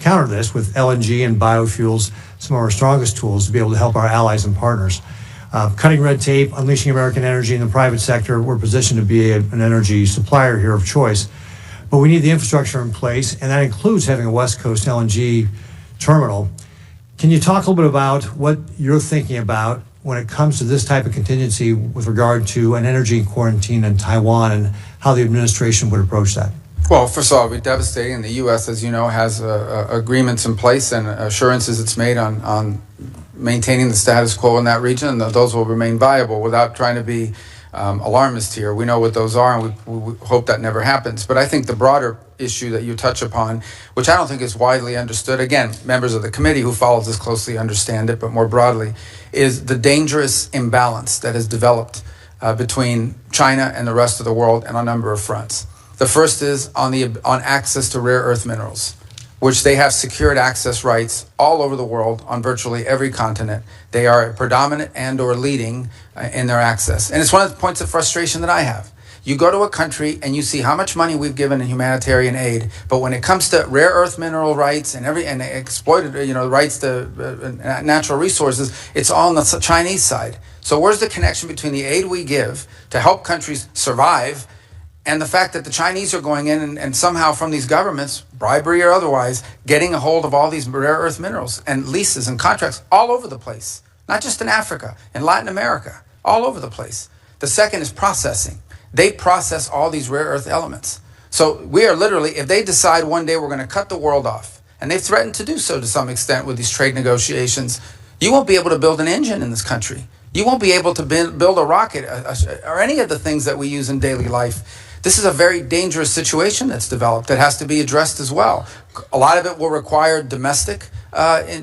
counter this with LNG and biofuels, some of our strongest tools to be able to help our allies and partners. Cutting red tape, unleashing American energy in the private sector, we're positioned to be an energy supplier here of choice. But we need the infrastructure in place, and that includes having a West Coast LNG terminal. Can you talk a little bit about what you're thinking about when it comes to this type of contingency with regard to an energy quarantine in Taiwan and how the administration would approach that? Well, first of all, it would be devastating. The U.S., as you know, has agreements in place and assurances it's made on maintaining the status quo in that region, and those will remain viable without trying to be alarmist here. We know what those are, and we hope that never happens. But I think the broader issue that you touch upon, which I don't think is widely understood, again, members of the committee who follows this closely understand it, but more broadly, is the dangerous imbalance that has developed between China and the rest of the world on a number of fronts. The first is on access to rare earth minerals, which they have secured access rights all over the world on virtually every continent. They are predominant and or leading in their access. And it's one of the points of frustration that I have. You go to a country and you see how much money we've given in humanitarian aid, but when it comes to rare earth mineral rights and exploited, rights to natural resources, it's all on the Chinese side. So where's the connection between the aid we give to help countries survive and the fact that the Chinese are going in and somehow from these governments, bribery or otherwise, getting a hold of all these rare earth minerals and leases and contracts all over the place, not just in Africa, in Latin America, all over the place. The second is processing. They process all these rare earth elements. So we are literally, if they decide one day we're going to cut the world off, and they've threatened to do so to some extent with these trade negotiations, you won't be able to build an engine in this country. You won't be able to build a rocket or any of the things that we use in daily life. This is a very dangerous situation that's developed that has to be addressed as well. A lot of it will require domestic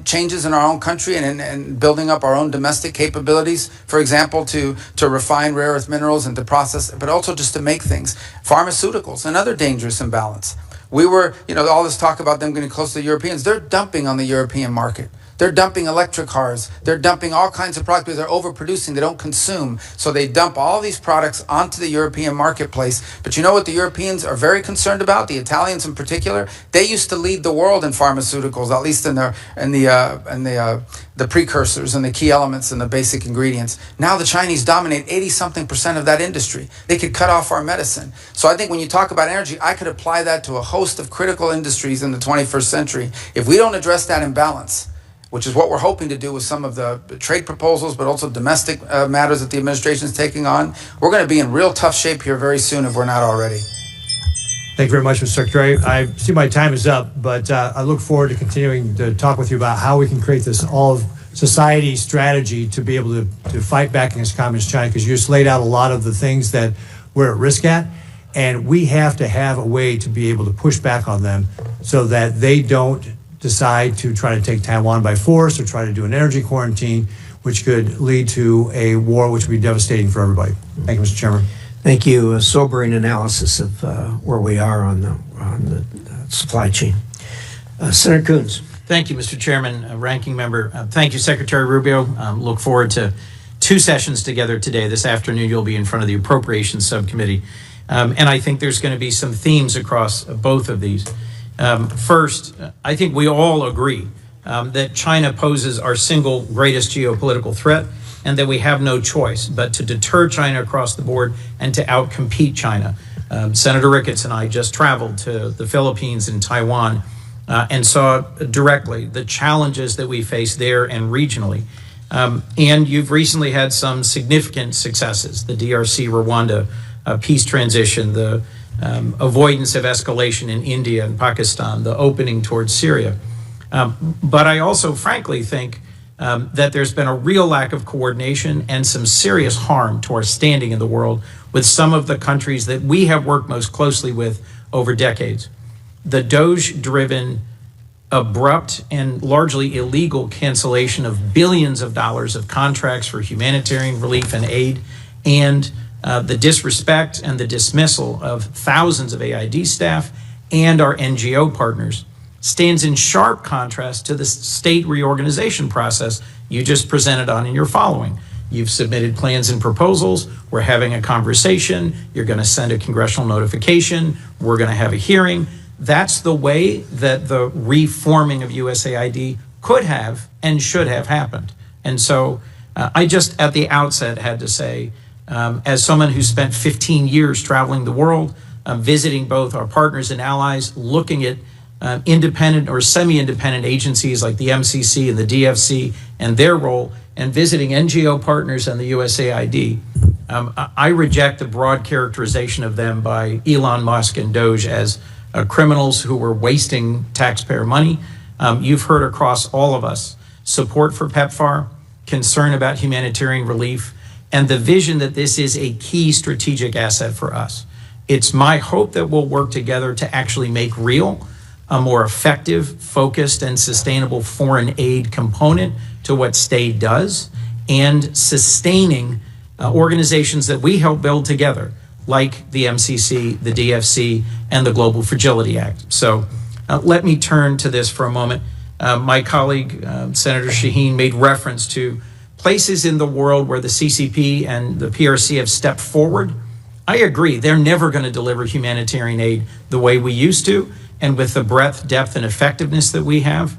changes in our own country and building up our own domestic capabilities, for example, to refine rare earth minerals and to process, but also just to make things. Pharmaceuticals, another dangerous imbalance. We were, all this talk about them getting close to the Europeans, they're dumping on the European market. They're dumping electric cars. They're dumping all kinds of products because they're overproducing. They don't consume. So they dump all these products onto the European marketplace. But you know what the Europeans are very concerned about? The Italians in particular. They used to lead the world in pharmaceuticals, at least in the precursors and the key elements and the basic ingredients. Now the Chinese dominate 80-something% of that industry. They could cut off our medicine. So I think when you talk about energy, I could apply that to a host of critical industries in the 21st century. If we don't address that imbalance, which is what we're hoping to do with some of the trade proposals, but also domestic matters that the administration is taking on, we're going to be in real tough shape here very soon if we're not already. Thank you very much, Mr. Secretary. I see my time is up, but I look forward to continuing to talk with you about how we can create this all-of-society strategy to be able to fight back against Communist China, because you just laid out a lot of the things that we're at risk at, and we have to have a way to be able to push back on them so that they don't decide to try to take Taiwan by force or try to do an energy quarantine, which could lead to a war which would be devastating for everybody. Thank you, Mr. Chairman. Thank you. A sobering analysis of where we are on the supply chain. Senator Coons. Thank you, Mr. Chairman, Ranking Member. Thank you, Secretary Rubio. Look forward to 2 sessions together today. This afternoon, you'll be in front of the Appropriations Subcommittee. And I think there's going to be some themes across both of these. First, I think we all agree that China poses our single greatest geopolitical threat and that we have no choice but to deter China across the board and to outcompete China. Senator Ricketts and I just traveled to the Philippines and Taiwan and saw directly the challenges that we face there and regionally. And you've recently had some significant successes, the DRC, Rwanda peace transition, the avoidance of escalation in India and Pakistan, the opening towards Syria. But I also frankly think that there's been a real lack of coordination and some serious harm to our standing in the world with some of the countries that we have worked most closely with over decades. The DOGE-driven, abrupt and largely illegal cancellation of billions of dollars of contracts for humanitarian relief and aid, and the disrespect and the dismissal of thousands of AID staff and our NGO partners stands in sharp contrast to the state reorganization process you just presented on in your following. You've submitted plans and proposals. We're having a conversation. You're going to send a congressional notification. We're going to have a hearing. That's the way that the reforming of USAID could have and should have happened. And so I just at the outset had to say, as someone who spent 15 years traveling the world, visiting both our partners and allies, looking at independent or semi-independent agencies like the MCC and the DFC and their role, and visiting NGO partners and the USAID, I reject the broad characterization of them by Elon Musk and Doge as criminals who were wasting taxpayer money. You've heard across all of us support for PEPFAR, concern about humanitarian relief, and the vision that this is a key strategic asset for us. It's my hope that we'll work together to actually make real a more effective, focused, and sustainable foreign aid component to what STAID does, and sustaining organizations that we help build together, like the MCC, the DFC, and the Global Fragility Act. So let me turn to this for a moment. My colleague, Senator Shaheen, made reference to places in the world where the CCP and the PRC have stepped forward. I agree, they're never going to deliver humanitarian aid the way we used to, and with the breadth, depth, and effectiveness that we have.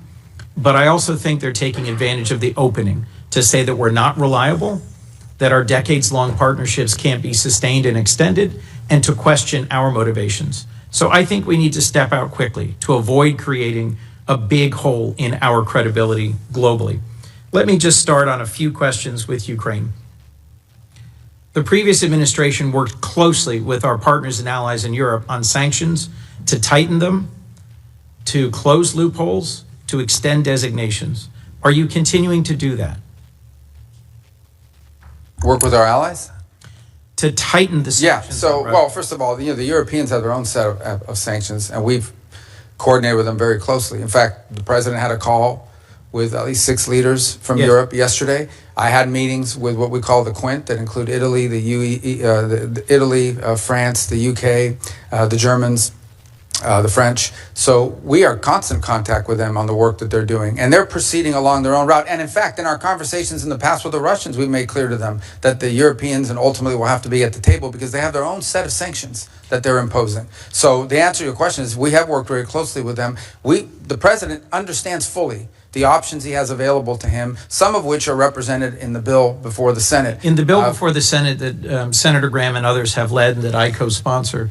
But I also think they're taking advantage of the opening to say that we're not reliable, that our decades-long partnerships can't be sustained and extended, and to question our motivations. So I think we need to step out quickly to avoid creating a big hole in our credibility globally. Let me just start on a few questions with Ukraine. The previous administration worked closely with our partners and allies in Europe on sanctions to tighten them, to close loopholes, to extend designations. Are you continuing to do that? Work with our allies? To tighten the sanctions? Yeah, so, well, first of all, the Europeans have their own set of sanctions, and we've coordinated with them very closely. In fact, the president had a call with at least 6 leaders from Europe yesterday. I had meetings with what we call the Quint, that include Italy, Italy, France, the UK, the Germans, the French. So we are in constant contact with them on the work that they're doing, and they're proceeding along their own route. And in fact, in our conversations in the past with the Russians, we made clear to them that the Europeans and ultimately will have to be at the table because they have their own set of sanctions that they're imposing. So the answer to your question is we have worked very closely with them. The president understands fully the options he has available to him, some of which are represented in the bill before the Senate. In the bill before the Senate that Senator Graham and others have led and that I co-sponsor,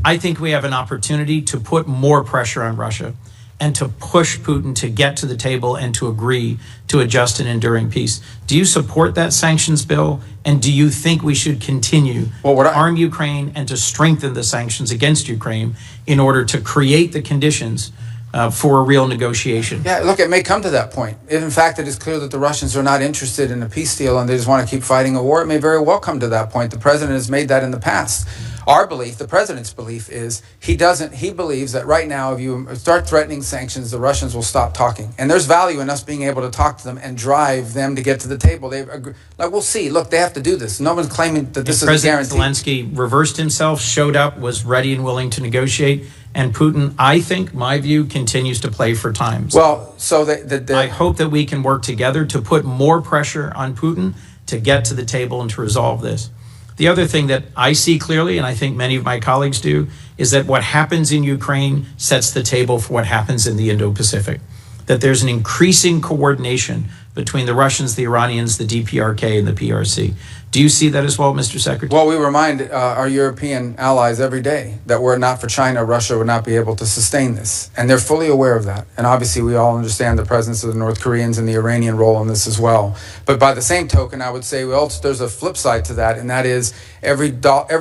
I think we have an opportunity to put more pressure on Russia and to push Putin to get to the table and to agree to a just and enduring peace. Do you support that sanctions bill? And do you think we should continue to arm Ukraine and to strengthen the sanctions against Ukraine in order to create the conditions for a real negotiation? Yeah, look, it may come to that point. If in fact it is clear that the Russians are not interested in a peace deal and they just want to keep fighting a war, it may very well come to that point. The president has made that in the past. Our belief, the president's belief, is he believes that right now if you start threatening sanctions, the Russians will stop talking. And there's value in us being able to talk to them and drive them to get to the table. We'll see. Look, they have to do this. No one's claiming that this is a guarantee. President Zelensky reversed himself, showed up, was ready and willing to negotiate. And Putin, I think, my view, continues to play for time. Well, so I hope that we can work together to put more pressure on Putin to get to the table and to resolve this. The other thing that I see clearly, and I think many of my colleagues do, is that what happens in Ukraine sets the table for what happens in the Indo-Pacific. That there's an increasing coordination between the Russians, the Iranians, the DPRK, and the PRC. Do you see that as well, Mr. Secretary? Well, we remind our European allies every day that were it not for China, Russia would not be able to sustain this. And they're fully aware of that. And obviously, we all understand the presence of the North Koreans and the Iranian role in this as well. But by the same token, I would say there's a flip side to that, and that is every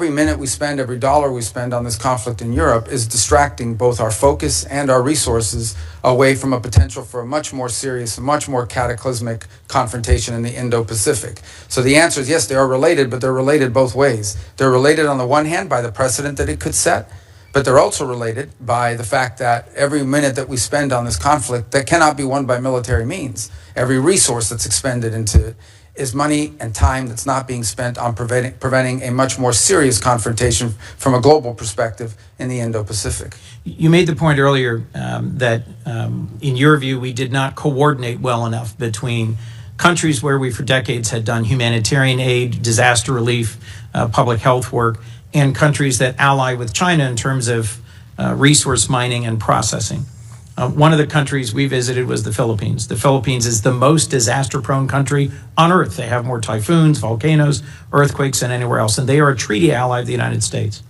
minute we spend, every dollar we spend on this conflict in Europe is distracting both our focus and our resources away from a potential for a much more serious, much more cataclysmic confrontation in the Indo-Pacific. So the answer is yes, they are related, but they're related both ways. They're related on the one hand by the precedent that it could set, but they're also related by the fact that every minute that we spend on this conflict that cannot be won by military means, every resource that's expended into is money and time that's not being spent on preventing a much more serious confrontation from a global perspective in the Indo-Pacific. You made the point earlier that, in your view, we did not coordinate well enough between countries where we for decades had done humanitarian aid, disaster relief, public health work, and countries that ally with China in terms of resource mining and processing. One of the countries we visited was the Philippines. The Philippines is the most disaster-prone country on Earth. They have more typhoons, volcanoes, earthquakes than anywhere else, and they are a treaty ally of the United States.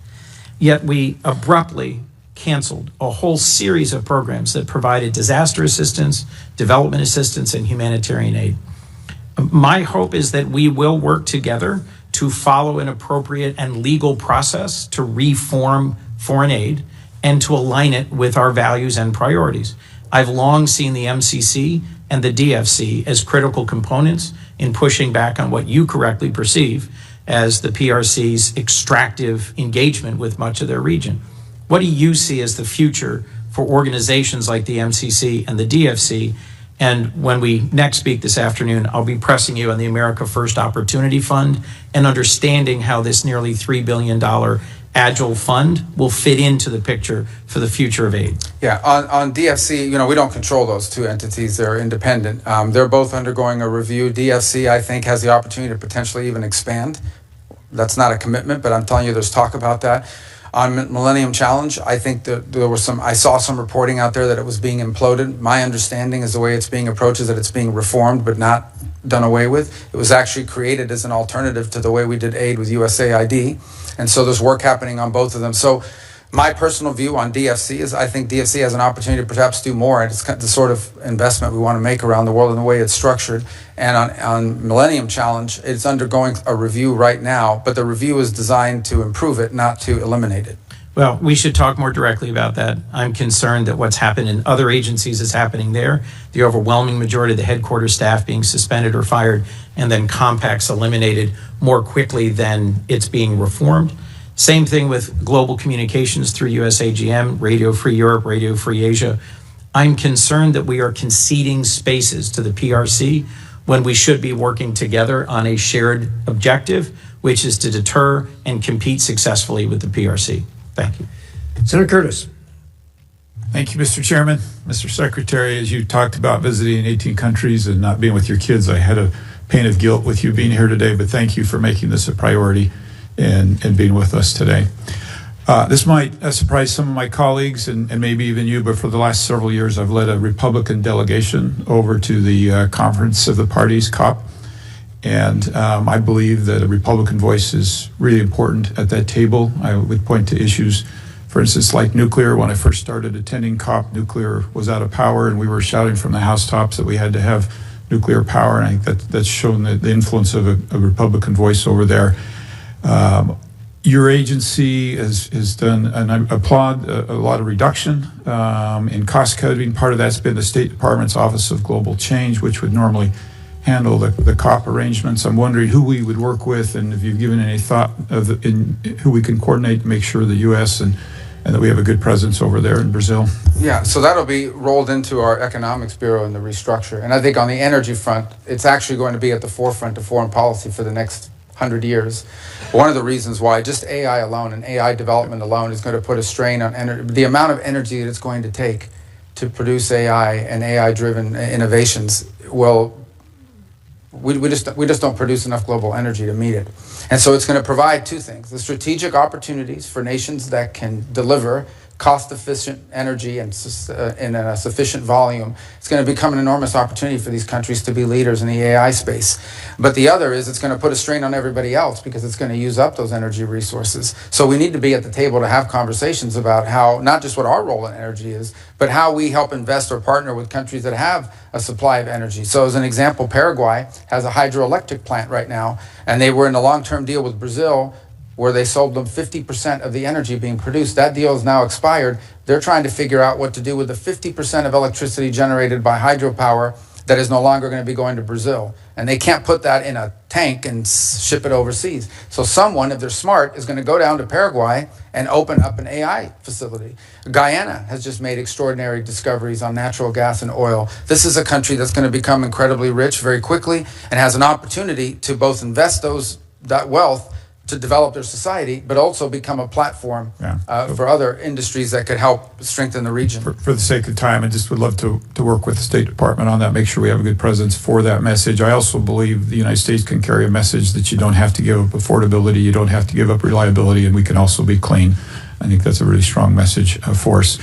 Yet we abruptly canceled a whole series of programs that provided disaster assistance, development assistance, and humanitarian aid. My hope is that we will work together to follow an appropriate and legal process to reform foreign aid and to align it with our values and priorities. I've long seen the MCC and the DFC as critical components in pushing back on what you correctly perceive as the PRC's extractive engagement with much of their region. What do you see as the future for organizations like the MCC and the DFC? And when we next speak this afternoon, I'll be pressing you on the America First Opportunity Fund and understanding how this nearly $3 billion Agile fund will fit into the picture for the future of aid. Yeah, on DFC, we don't control those two entities. They're independent. They're both undergoing a review. DFC, I think, has the opportunity to potentially even expand. That's not a commitment, but I'm telling you there's talk about that. On Millennium Challenge, I think that I saw some reporting out there that it was being imploded. My understanding is the way it's being approached is that it's being reformed but not done away with. It was actually created as an alternative to the way we did aid with USAID. And so there's work happening on both of them. So my personal view on DFC is I think DFC has an opportunity to perhaps do more. And it's the sort of investment we want to make around the world in the way it's structured. And on Millennium Challenge, it's undergoing a review right now, but the review is designed to improve it, not to eliminate it. Well, we should talk more directly about that. I'm concerned that what's happened in other agencies is happening there. The overwhelming majority of the headquarters staff being suspended or fired, and then compacts eliminated more quickly than it's being reformed. Same thing with global communications through USAGM, Radio Free Europe, Radio Free Asia. I'm concerned that we are conceding spaces to the PRC when we should be working together on a shared objective, which is to deter and compete successfully with the PRC. Thank you. Senator Curtis. Thank you, Mr. Chairman. Mr. Secretary, as you talked about visiting 18 countries and not being with your kids, I had a pain of guilt with you being here today, but thank you for making this a priority and being with us today. This might surprise some of my colleagues and maybe even you, but for the last several years, I've led a Republican delegation over to the Conference of the Parties, COP. And I believe that a Republican voice is really important at that table. I would point to issues, for instance, like nuclear. When I first started attending COP, nuclear was out of power, and we were shouting from the housetops that we had to have nuclear power. And I think that's shown the influence of a Republican voice over there. Your agency has done, and I applaud a lot of reduction in cost cutting. Part of that's been the State Department's Office of Global Change, which would normally handle the COP arrangements. I'm wondering who we would work with, and if you've given any thought of who we can coordinate to make sure the U.S. and that we have a good presence over there in Brazil. Yeah, so that'll be rolled into our Economics Bureau in the restructure. And I think on the energy front, it's actually going to be at the forefront of foreign policy for the next 100 years. One of the reasons why just AI alone and AI development alone is going to put a strain on the amount of energy that it's going to take to produce AI and AI-driven innovations will. We just don't produce enough global energy to meet it. And so it's going to provide two things: the strategic opportunities for nations that can deliver cost-efficient energy and in a sufficient volume. It's going to become an enormous opportunity for these countries to be leaders in the AI space. But the other is it's going to put a strain on everybody else because it's going to use up those energy resources. So we need to be at the table to have conversations about how, not just what our role in energy is, but how we help invest or partner with countries that have a supply of energy. So as an example, Paraguay has a hydroelectric plant right now, and they were in a long-term deal with Brazil where they sold them 50% of the energy being produced. That deal is now expired. They're trying to figure out what to do with the 50% of electricity generated by hydropower that is no longer going to be going to Brazil. And they can't put that in a tank and ship it overseas. So someone, if they're smart, is going to go down to Paraguay and open up an AI facility. Guyana has just made extraordinary discoveries on natural gas and oil. This is a country that's going to become incredibly rich very quickly and has an opportunity to both invest that wealth to develop their society, but also become a platform for other industries that could help strengthen the region. For the sake of time, I just would love to work with the State Department on that, make sure we have a good presence for that message. I also believe the United States can carry a message that you don't have to give up affordability, you don't have to give up reliability, and we can also be clean. I think that's a really strong message for us.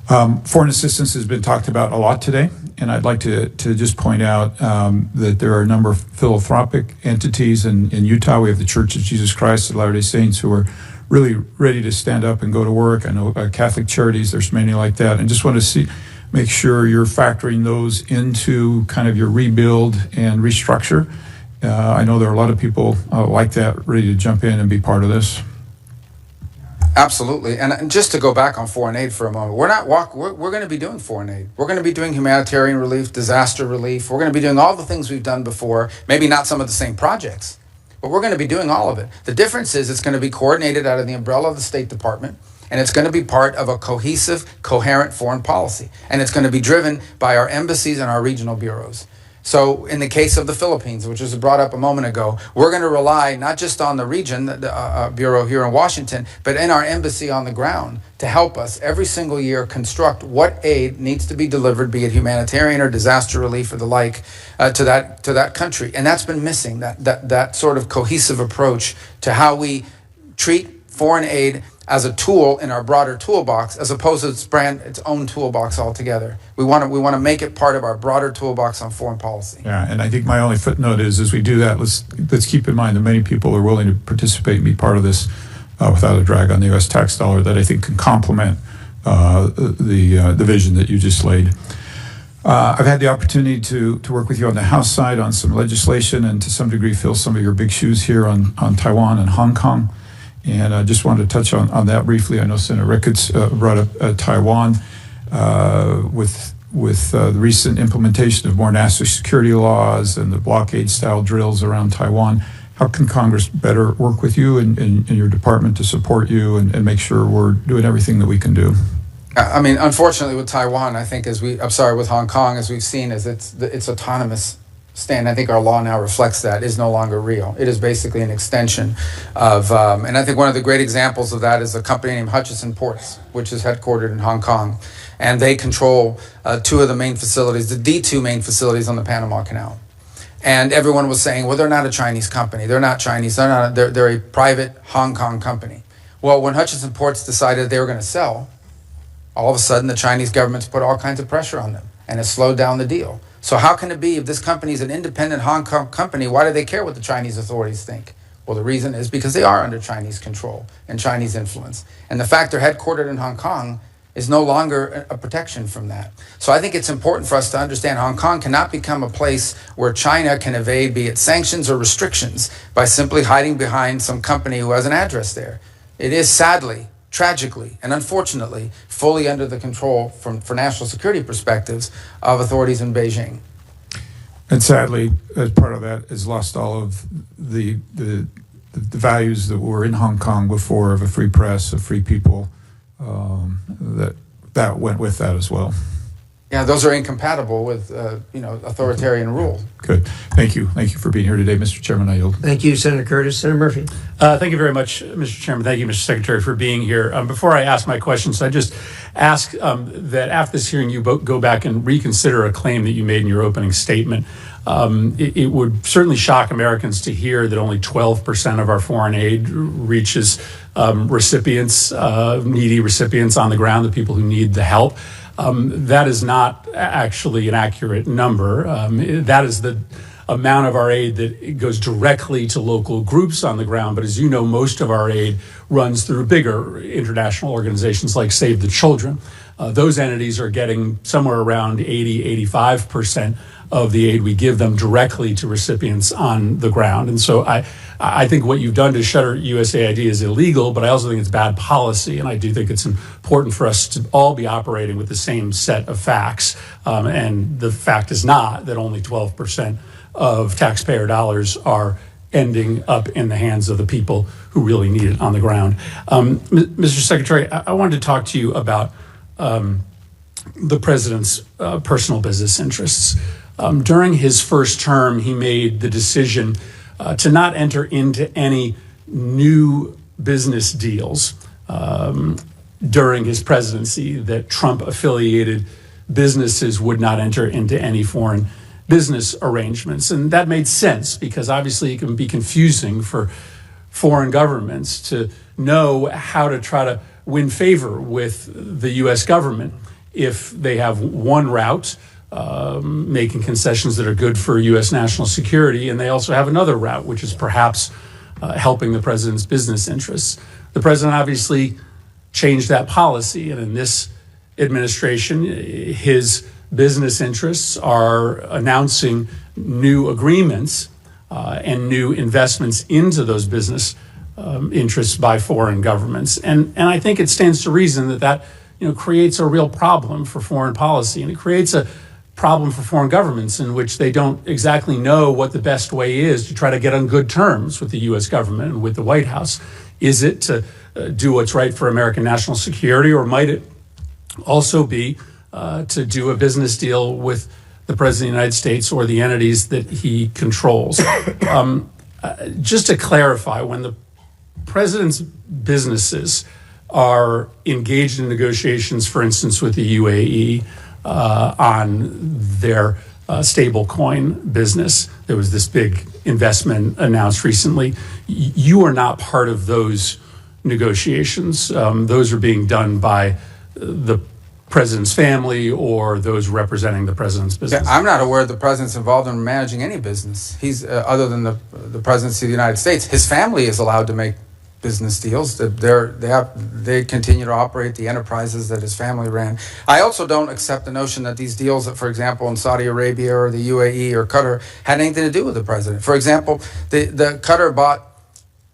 Foreign assistance has been talked about a lot today, and I'd like to just point out that there are a number of philanthropic entities in Utah. We have the Church of Jesus Christ of Latter-day Saints who are really ready to stand up and go to work. I know Catholic Charities, there's many like that, and just want to make sure you're factoring those into kind of your rebuild and restructure. I know there are a lot of people like that ready to jump in and be part of this. Absolutely. And just to go back on foreign aid for a moment, we're going to be doing foreign aid. We're going to be doing humanitarian relief, disaster relief. We're going to be doing all the things we've done before, maybe not some of the same projects, but we're going to be doing all of it. The difference is it's going to be coordinated out of the umbrella of the State Department, and it's going to be part of a cohesive, coherent foreign policy. And it's going to be driven by our embassies and our regional bureaus. So in the case of the Philippines, which was brought up a moment ago, we're going to rely not just on the region, the bureau here in Washington, but in our embassy on the ground to help us every single year construct what aid needs to be delivered, be it humanitarian or disaster relief or the like, to that country. And that's been missing, that sort of cohesive approach to how we treat foreign aid as a tool in our broader toolbox, as opposed to its own toolbox altogether. We want to make it part of our broader toolbox on foreign policy. Yeah, and I think my only footnote is, as we do that, let's keep in mind that many people are willing to participate and be part of this without a drag on the U.S. tax dollar that I think can complement the vision that you just laid. I've had the opportunity to work with you on the House side on some legislation and to some degree fill some of your big shoes here on Taiwan and Hong Kong. And I just wanted to touch on that briefly. I know Senator Ricketts brought up Taiwan with the recent implementation of more national security laws and the blockade-style drills around Taiwan. How can Congress better work with you and your department to support you and make sure we're doing everything that we can do? I mean, unfortunately, with Taiwan, I think with Hong Kong, as we've seen, is its autonomous stand. I think our law now reflects that is no longer real. It is basically an extension of, and I think one of the great examples of that is a company named Hutchison Ports, which is headquartered in Hong Kong, and they control two of the main facilities, the two main facilities on the Panama Canal. And everyone was saying, well, they're not a Chinese company. They're not Chinese. They're a private Hong Kong company. Well, when Hutchison Ports decided they were going to sell, all of a sudden the Chinese government's put all kinds of pressure on them, and it slowed down the deal. So how can it be, if this company is an independent Hong Kong company, why do they care what the Chinese authorities think? Well, the reason is because they are under Chinese control and Chinese influence. And the fact they're headquartered in Hong Kong is no longer a protection from that. So I think it's important for us to understand Hong Kong cannot become a place where China can evade, be it sanctions or restrictions, by simply hiding behind some company who has an address there. It is sadly, tragically, and unfortunately, fully under the control for national security perspectives of authorities in Beijing. And sadly, as part of that, has lost all of the values that were in Hong Kong before, of a free press, of free people, that went with that as well. Yeah, those are incompatible with authoritarian rule. Good. Thank you. Thank you for being here today, Mr. Chairman. I yield. Thank you, Senator Curtis. Senator Murphy. Thank you very much, Mr. Chairman. Thank you, Mr. Secretary, for being here. Before I ask my questions, I just ask that after this hearing, you go back and reconsider a claim that you made in your opening statement. It would certainly shock Americans to hear that only 12% of our foreign aid reaches recipients, needy recipients on the ground, the people who need the help. That is not actually an accurate number. That is the amount of our aid that goes directly to local groups on the ground. But as you know, most of our aid runs through bigger international organizations like Save the Children. Those entities are getting somewhere around 80–85% of the aid we give them directly to recipients on the ground. And so I think what you've done to shutter USAID is illegal, but I also think it's bad policy. And I do think it's important for us to all be operating with the same set of facts. And the fact is not that only 12% of taxpayer dollars are ending up in the hands of the people who really need it on the ground. Mr. Secretary, I wanted to talk to you about the president's personal business interests. During his first term, he made the decision to not enter into any new business deals during his presidency, that Trump-affiliated businesses would not enter into any foreign business arrangements. And that made sense because obviously it can be confusing for foreign governments to know how to try to win favor with the U.S. government if they have one route, making concessions that are good for U.S. national security, and they also have another route, which is perhaps helping the president's business interests. The president obviously changed that policy, and in this administration, his business interests are announcing new agreements and new investments into those business interests by foreign governments. And I think it stands to reason that creates a real problem for foreign policy, and it creates a problem for foreign governments in which they don't exactly know what the best way is to try to get on good terms with the U.S. government and with the White House. Is it to do what's right for American national security, or might it also be to do a business deal with the President of the United States or the entities that he controls? Just to clarify, when the President's businesses are engaged in negotiations, for instance, with the UAE on their stable coin business, there was this big investment announced recently. You are not part of those negotiations. Those are being done by the president's family or those representing the president's business. I'm not aware the president's involved in managing any business. He's other than the presidency of the United States. His family is allowed to make business deals. They continue to operate the enterprises that his family ran. I also don't accept the notion that these deals, that, for example, in Saudi Arabia or the UAE or Qatar, had anything to do with the president. For example, the Qatar bought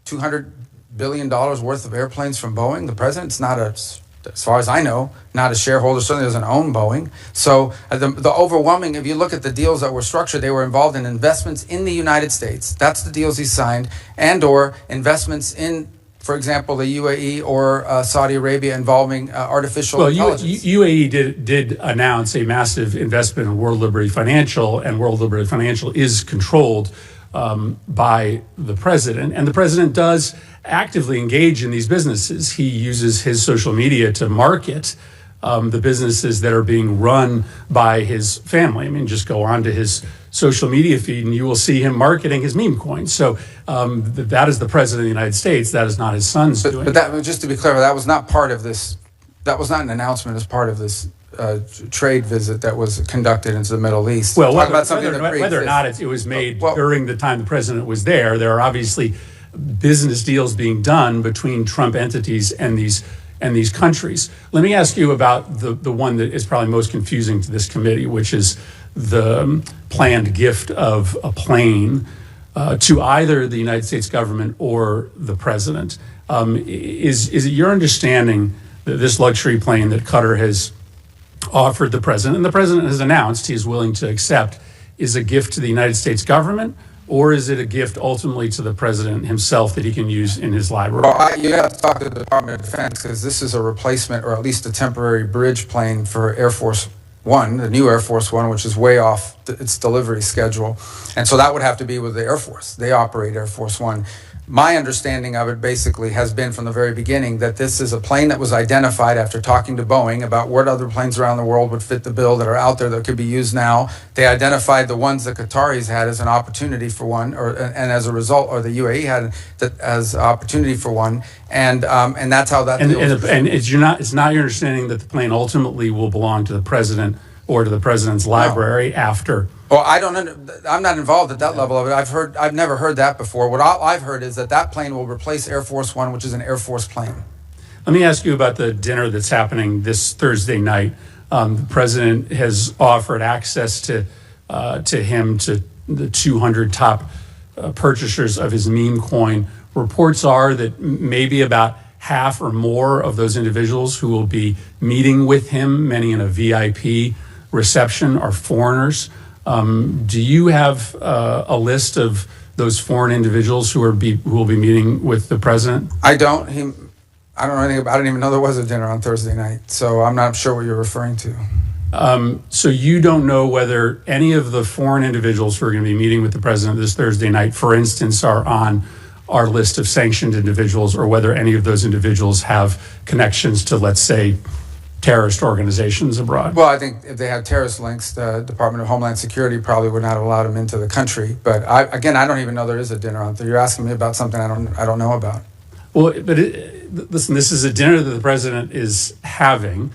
$200 billion worth of airplanes from Boeing. The president's not as far as I know, not a shareholder, certainly doesn't own Boeing. So the overwhelming, if you look at the deals that were structured, they were involved in investments in the United States. That's the deals he signed, and or investments in, for example, the UAE or Saudi Arabia involving artificial intelligence. UAE did announce a massive investment in World Liberty Financial, and World Liberty Financial is controlled by the president, and the president does actively engage in these businesses. He uses his social media to market the businesses that are being run by his family. I mean, just go on to his social media feed and you will see him marketing his meme coins. So that is the president of the United States. That is not his son's doing. But that, just to be clear, that was not part of this. That was not an announcement as part of this trade visit that was conducted into the Middle East. Well, whether or not it was made during the time the president was there are obviously business deals being done between Trump entities and these countries. Let me ask you about the one that is probably most confusing to this committee, which is the planned gift of a plane to either the United States government or the president. Is it your understanding that this luxury plane that Qatar has offered the president, and the president has announced he is willing to accept, is a gift to the United States government, or is it a gift ultimately to the president himself that he can use in his library? Well, you have to talk to the Department of Defense, because this is a replacement, or at least a temporary bridge plane for Air Force One, the new Air Force One, which is way off its delivery schedule. And so that would have to be with the Air Force. They operate Air Force One. My understanding of it basically has been from the very beginning that this is a plane that was identified after talking to Boeing about what other planes around the world would fit the bill that are out there that could be used now. They identified the ones that Qataris had as an opportunity for one, and as a result, or the UAE had that as opportunity for one, and that's how that deal was. And it's not your understanding that the plane ultimately will belong to the president or to the president's library after. Well, I'm not involved at that level of it. I've never heard that before. What I've heard is that plane will replace Air Force One, which is an Air Force plane. Let me ask you about the dinner that's happening this Thursday night. The president has offered access to him to the 200 top purchasers of his meme coin. Reports are that maybe about half or more of those individuals who will be meeting with him, many in a VIP reception, are foreigners. Do you have a list of those foreign individuals who will be meeting with the president? I don't. I don't know anything about it. I didn't even know there was a dinner on Thursday night, so I'm not sure what you're referring to. So you don't know whether any of the foreign individuals who are going to be meeting with the president this Thursday night, for instance, are on our list of sanctioned individuals, or whether any of those individuals have connections to, let's say, terrorist organizations abroad? Well, I think if they had terrorist links, the Department of Homeland Security probably would not have allowed them into the country. But I don't even know there is a dinner on Thursday. You're asking me about something I don't know about. Well, but listen, this is a dinner that the president is having.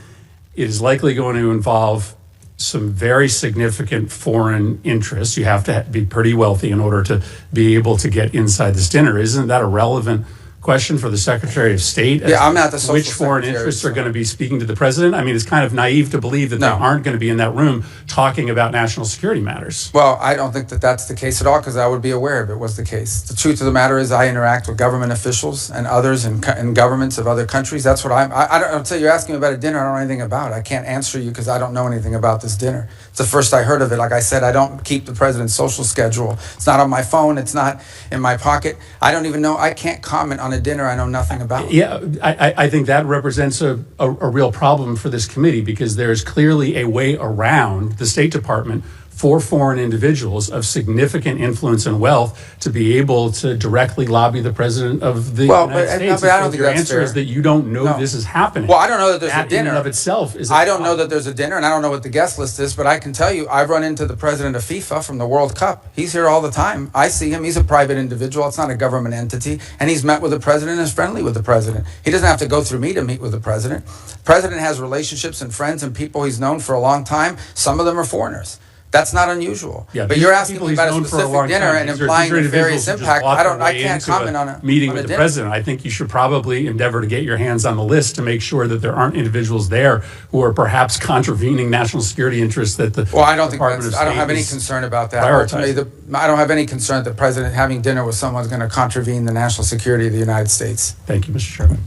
It is likely going to involve some very significant foreign interests. You have to be pretty wealthy in order to be able to get inside this dinner. Isn't that a relevant question for the Secretary of State? Yeah, I'm not the social Which foreign secretary, interests so. are going to be speaking to the president? I mean, it's kind of naive to believe that No. they aren't going to be in that room talking about national security matters. Well, I don't think that that's the case at all, because I would be aware if it was the case. The truth of the matter is I interact with government officials and others in governments of other countries. That's what I don't tell you, you're asking me about a dinner I don't know anything about. I can't answer you because I don't know anything about this dinner. It's the first I heard of it. Like I said, I don't keep the president's social schedule. It's not on my phone. It's not in my pocket. I don't even know. I can't comment on a dinner I know nothing about. Yeah, I think that represents a real problem for this committee, because there is clearly a way around the State Department for foreign individuals of significant influence and wealth to be able to directly lobby the president of the United States. But I don't think your that's answer fair. is that you don't know No. this is happening. Well, I don't know that there's That a dinner. in and of itself is. I don't know that there's a dinner, and I don't know what the guest list is, but I can tell you, I've run into the president of FIFA from the World Cup. He's here all the time. I see him. He's a private individual. It's not a government entity, and he's met with the president and is friendly with the president. He doesn't have to go through me to meet with the president. The president has relationships and friends and people he's known for a long time. Some of them are foreigners. That's not unusual. Yeah, but you're asking me he's about a known for specific long dinner time. and These are implying individuals nefarious who just impact. bought their I way can't into comment on a meeting on with a the dinner. president. I think you should probably endeavor to get your hands on the list to make sure that there aren't individuals there who are perhaps contravening national security interests that the Well, I don't think Department that's, of I don't State have any is concern about that. prioritizing. Ultimately, I don't have any concern that the president having dinner with someone is going to contravene the national security of the United States. Thank you, Mr. Chairman.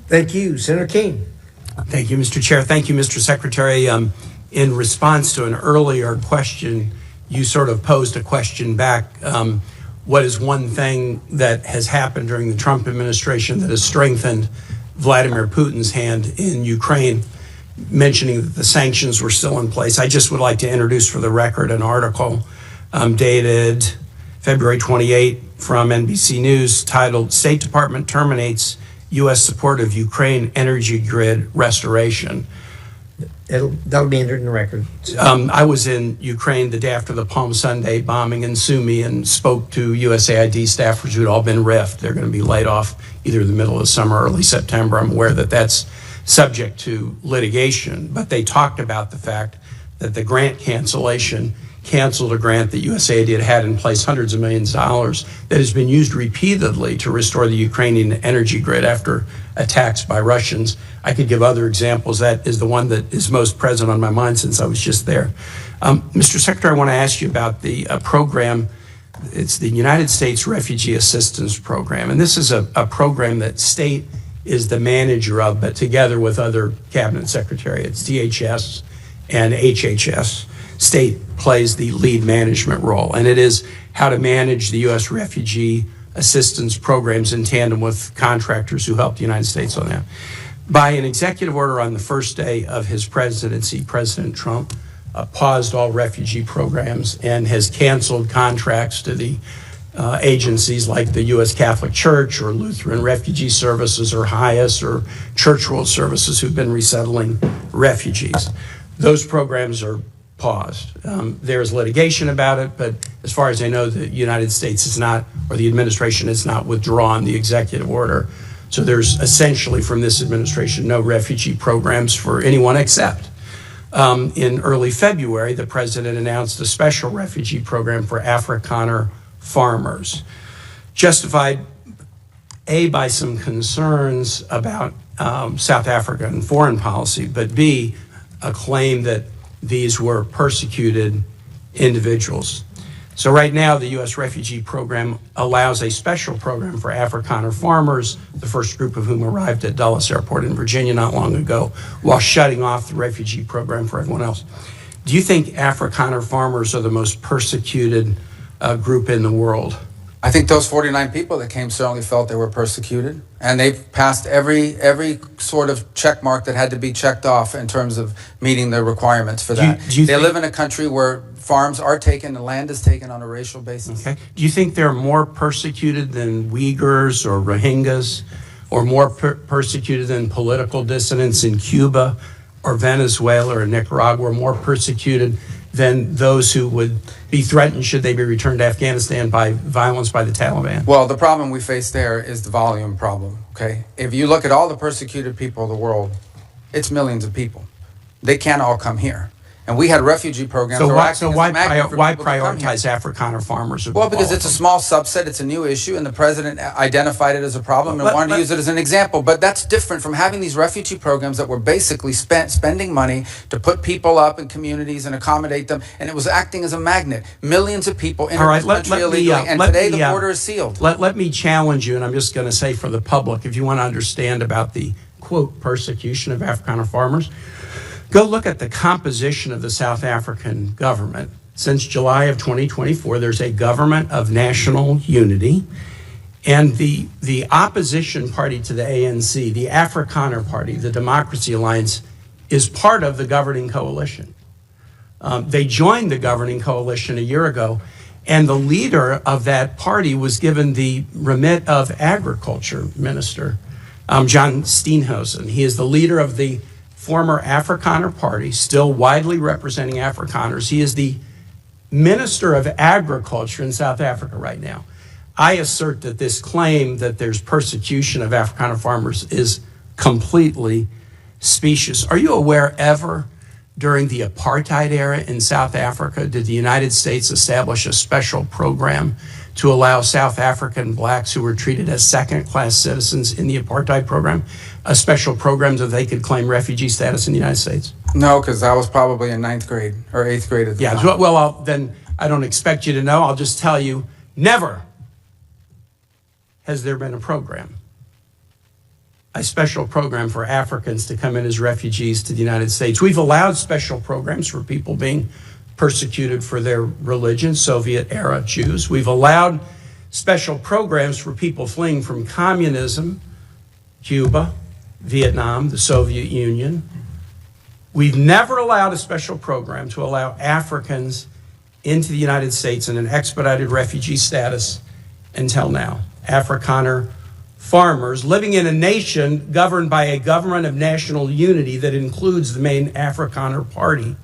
Thank you. Senator King. Thank you, Mr. Chair. Thank you, Mr. Secretary. In response to an earlier question, you sort of posed a question back. What is one thing that has happened during the Trump administration that has strengthened Vladimir Putin's hand in Ukraine, mentioning that the sanctions were still in place? I just would like to introduce for the record an article dated February 28 from NBC News titled "State Department Terminates U.S. Support of Ukraine Energy Grid Restoration." That'll be entered in the record. I was in Ukraine the day after the Palm Sunday bombing in Sumy and spoke to USAID staffers who'd all been riffed. They're going to be laid off either the middle of summer or early September. I'm aware that that's subject to litigation, but they talked about the fact that the grant cancellation canceled a grant that USAID had in place, hundreds of millions of dollars, that has been used repeatedly to restore the Ukrainian energy grid after attacks by Russians. I could give other examples. That is the one that is most present on my mind since I was just there. Mr. Secretary, I want to ask you about the program. It's the United States Refugee Assistance Program, and this is a program that state is the manager of, but together with other cabinet secretariats, DHS and HHS. State plays the lead management role, and it is how to manage the U.S. refugee assistance programs in tandem with contractors who help the United States on that. By an executive order on the first day of his presidency, President Trump paused all refugee programs and has canceled contracts to the agencies like the U.S. Catholic Church or Lutheran Refugee Services or HIAS or Church World Services who've been resettling refugees. Those programs are paused. There's litigation about it, but as far as I know, the United States is not, or the administration has not withdrawn the executive order. So there's essentially from this administration no refugee programs for anyone except. In early February, the president announced a special refugee program for Afrikaner farmers, justified by some concerns about South African foreign policy, but B, a claim that these were persecuted individuals. So right now, the U.S. refugee program allows a special program for Afrikaner farmers, the first group of whom arrived at Dulles Airport in Virginia not long ago, while shutting off the refugee program for everyone else. Do you think Afrikaner farmers are the most persecuted group in the world? I think those 49 people that came certainly felt they were persecuted, and they passed every sort of check mark that had to be checked off in terms of meeting the requirements for that. They live in a country where farms are taken and land is taken on a racial basis. Okay. Do you think they're more persecuted than Uyghurs or Rohingyas, or more persecuted than political dissidents in Cuba or Venezuela or Nicaragua, or more persecuted than those who would be threatened should they be returned to Afghanistan by violence by the Taliban? Well, the problem we face there is the volume problem, okay? If you look at all the persecuted people of the world, it's millions of people. They can't all come here. And we had refugee programs. So why prioritize Afrikaner farmers? Well, because it's a small subset, it's a new issue, and the president identified it as a problem and wanted to use it as an example. But that's different from having these refugee programs that were basically spending money to put people up in communities and accommodate them, and it was acting as a magnet. Millions of people enter this country illegally, and today the border is sealed. Let me challenge you, and I'm just going to say for the public, if you want to understand about the, quote, persecution of Afrikaner farmers, go look at the composition of the South African government. Since July of 2024, there's a government of national unity, and the opposition party to the ANC, the Afrikaner Party, the Democracy Alliance, is part of the governing coalition. They joined the governing coalition a year ago, and the leader of that party was given the remit of Agriculture Minister, John Steenhuisen. He is the leader of the former Afrikaner Party, still widely representing Afrikaners. He is the Minister of Agriculture in South Africa right now. I assert that this claim that there's persecution of Afrikaner farmers is completely specious. Are you aware ever during the apartheid era in South Africa did the United States establish a special program to allow South African blacks who were treated as second-class citizens in the apartheid program, a special program so they could claim refugee status in the United States? No, because I was probably in 9th grade or 8th grade at the time. Yeah, well, then I don't expect you to know. I'll just tell you, never has there been a program, a special program for Africans to come in as refugees to the United States. We've allowed special programs for people being persecuted for their religion, Soviet-era Jews. We've allowed special programs for people fleeing from communism, Cuba, Vietnam, the Soviet Union. We've never allowed a special program to allow Africans into the United States in an expedited refugee status until now. Afrikaner farmers living in a nation governed by a government of national unity that includes the main Afrikaner Party.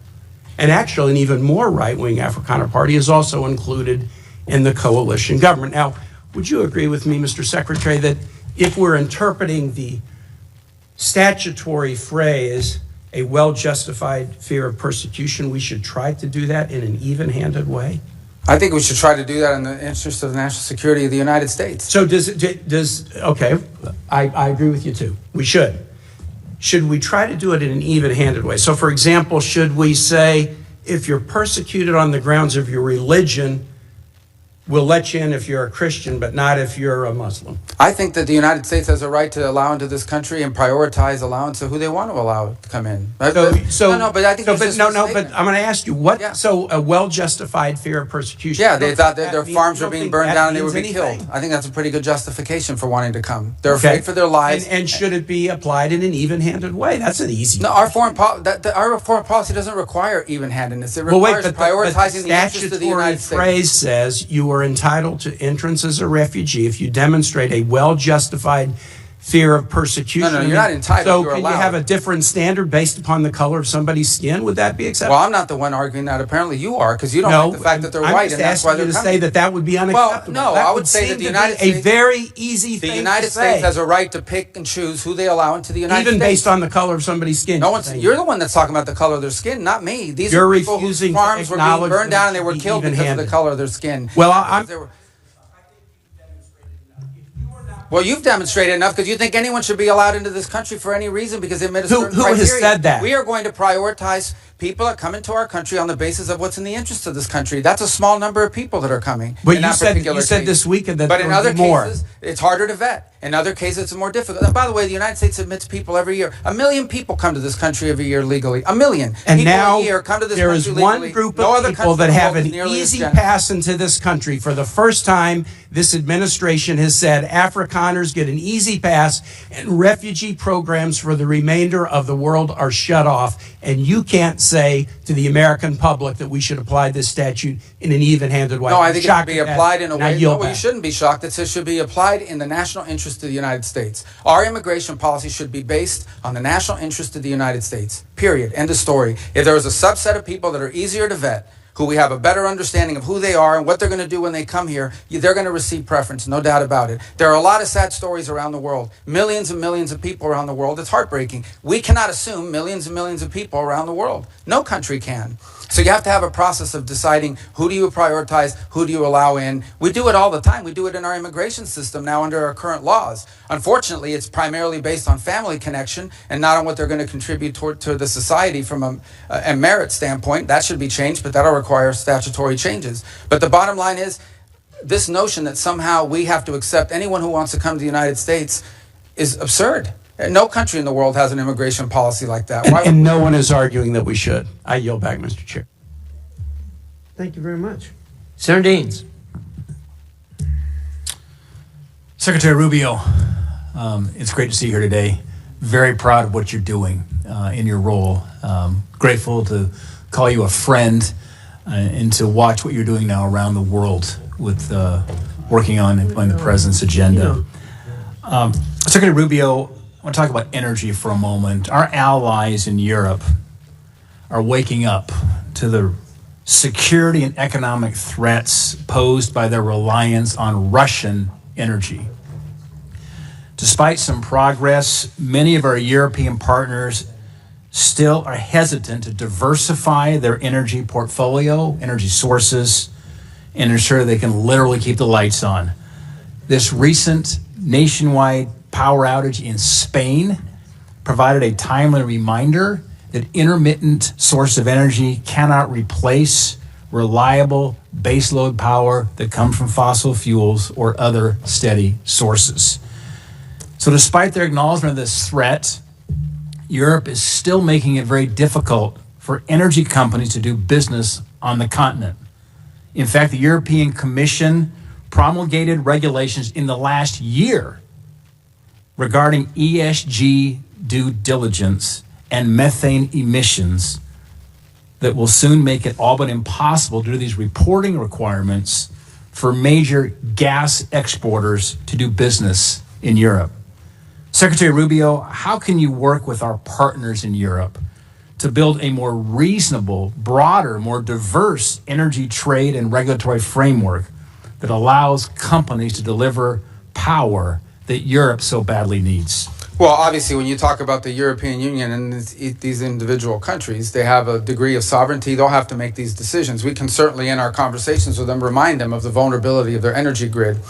And actually, an even more right-wing Afrikaner Party is also included in the coalition government. Now, would you agree with me, Mr. Secretary, that if we're interpreting the statutory phrase, a well-justified fear of persecution, we should try to do that in an even-handed way? I think we should try to do that in the interest of the national security of the United States. So okay, I agree with you too. We should. Should we try to do it in an even-handed way? So, for example, should we say, if you're persecuted on the grounds of your religion, we'll let you in if you're a Christian, but not if you're a Muslim? I think that the United States has a right to allow into this country and prioritize allowance of who they want to allow to come in. But I'm going to ask you, what? Yeah. So a well-justified fear of persecution. Yeah, they thought that their farms were being burned down and they would be killed. I think that's a pretty good justification for wanting to come. They're afraid for their lives. And should it be applied in an even-handed way? That's an easy. No, our foreign policy doesn't require even-handedness. It requires prioritizing the interests of the United States. The phrase says you are entitled to entrance as a refugee if you demonstrate a well-justified fear of persecution. No, you're not entitled. So can you have a different standard based upon the color of somebody's skin? Would that be acceptable? Well, I'm not the one arguing that. Apparently you are, because you don't like the fact that they're white, and that's why they're coming. I'm just asking you to say that would be unacceptable. Well, no, I would say that the United States, a very easy thing to say. The United States has a right to pick and choose who they allow into the United States. Even based on the color of somebody's skin. You're the one that's talking about the color of their skin, not me. These are people whose farms were being burned down and they were killed because of the color of their skin. Well, I'm Well, you've demonstrated enough because you think anyone should be allowed into this country for any reason because they met a certain Who has criteria. said that? We are going to prioritize people that come into our country on the basis of what's in the interest of this country. That's a small number of people that are coming. But in you that said particular case. this weekend that but there in would other be more. cases, it's harder to vet. In other cases, it's more difficult. And by the way, the United States admits people every year. 1 million people come to this country every year legally. 1 million. And people now a year come to this there country is one legally. group No of other people country that in the have world an is nearly as easy generous. pass into this country. For the first time, this administration has said Afrikaners get an easy pass and refugee programs for the remainder of the world are shut off. And you can't say to the American public that we should apply this statute in an even-handed way. No, I I'm think it shocked should be at that, applied in a and I way. yield No, well, you back. shouldn't be shocked. It should be applied in the national interest of the United States. Our immigration policy should be based on the national interest of the United States. Period. End of story. If there is a subset of people that are easier to vet, who we have a better understanding of who they are and what they're going to do when they come here, they're going to receive preference, no doubt about it. There are a lot of sad stories around the world. Millions and millions of people around the world. It's heartbreaking. We cannot assume millions and millions of people around the world. No country can. So you have to have a process of deciding who do you prioritize, who do you allow in. We do it all the time. We do it in our immigration system now under our current laws. Unfortunately, it's primarily based on family connection and not on what they're going to contribute to the society from a merit standpoint. That should be changed, but that'll require statutory changes. But the bottom line is this notion that somehow we have to accept anyone who wants to come to the United States is absurd. No country in the world has an immigration policy like that. Why And no one is arguing that we should. I yield back, Mr. Chair. Thank you very much. Senator Daines. Secretary Rubio, it's great to see you here today. Very proud of what you're doing in your role. Grateful to call you a friend and to watch what you're doing now around the world with working on the president's agenda. Secretary Rubio, I want to talk about energy for a moment. Our allies in Europe are waking up to the security and economic threats posed by their reliance on Russian energy. Despite some progress, many of our European partners still are hesitant to diversify their energy portfolio, energy sources, and ensure they can literally keep the lights on. This recent nationwide power outage in Spain provided a timely reminder that intermittent source of energy cannot replace reliable baseload power that comes from fossil fuels or other steady sources. So despite their acknowledgement of this threat, Europe is still making it very difficult for energy companies to do business on the continent. In fact, the European Commission promulgated regulations in the last year regarding ESG due diligence and methane emissions that will soon make it all but impossible due to these reporting requirements for major gas exporters to do business in Europe. Secretary Rubio, how can you work with our partners in Europe to build a more reasonable, broader, more diverse energy trade and regulatory framework that allows companies to deliver power that Europe so badly needs? Well, obviously, when you talk about the European Union and these individual countries, they have a degree of sovereignty. They'll have to make these decisions. We can certainly, in our conversations with them, remind them of the vulnerability of their energy grid.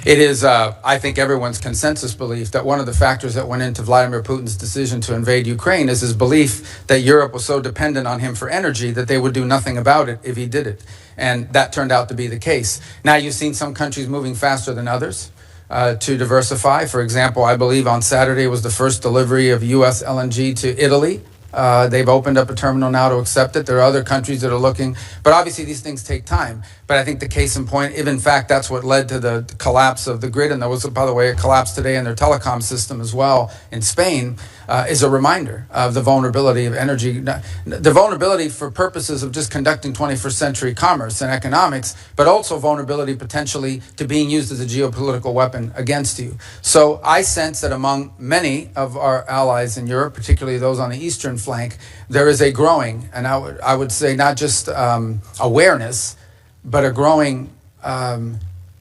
It is, I think, everyone's consensus belief that one of the factors that went into Vladimir Putin's decision to invade Ukraine is his belief that Europe was so dependent on him for energy that they would do nothing about it if he did it. And that turned out to be the case. Now, you've seen some countries moving faster than others to diversify. For example, I believe on Saturday was the first delivery of U.S. LNG to Italy. They've opened up a terminal now to accept it. There are other countries that are looking, but obviously these things take time. But I think the case in point, if in fact that's what led to the collapse of the grid, and there was, by the way, a collapse today in their telecom system as well in Spain, is a reminder of the vulnerability of energy, the vulnerability for purposes of just conducting 21st century commerce and economics, but also vulnerability potentially to being used as a geopolitical weapon against you. So I sense that among many of our allies in Europe, particularly those on the eastern flank, there is a growing, and I would say not just awareness, but a growing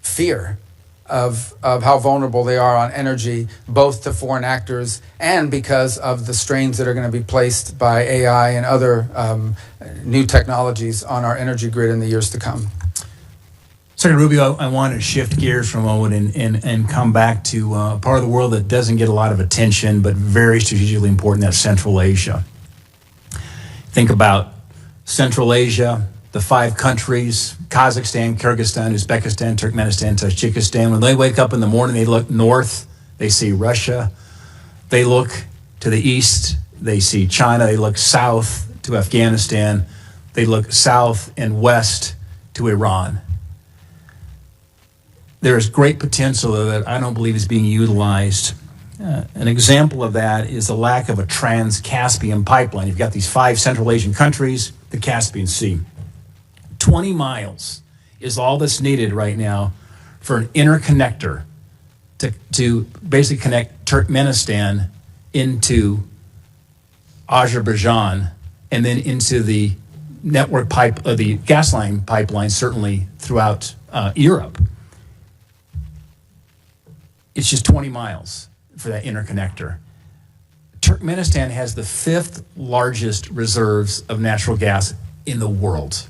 fear of how vulnerable they are on energy, both to foreign actors and because of the strains that are going to be placed by AI and other new technologies on our energy grid in the years to come. Secretary Rubio, I want to shift gears for a moment and come back to a part of the world that doesn't get a lot of attention, but very strategically important, that's Central Asia. Think about Central Asia, the 5 countries, Kazakhstan, Kyrgyzstan, Uzbekistan, Turkmenistan, Tajikistan. When they wake up in the morning, they look north, they see Russia. They look to the east, they see China. They look south to Afghanistan. They look south and west to Iran. There is great potential that I don't believe is being utilized. An example of that is the lack of a trans-Caspian pipeline. You've got these 5 Central Asian countries, the Caspian Sea. 20 miles is all that's needed right now for an interconnector to basically connect Turkmenistan into Azerbaijan and then into the network the gas line pipeline, certainly throughout Europe. It's just 20 miles for that interconnector. Turkmenistan has the 5th largest reserves of natural gas in the world.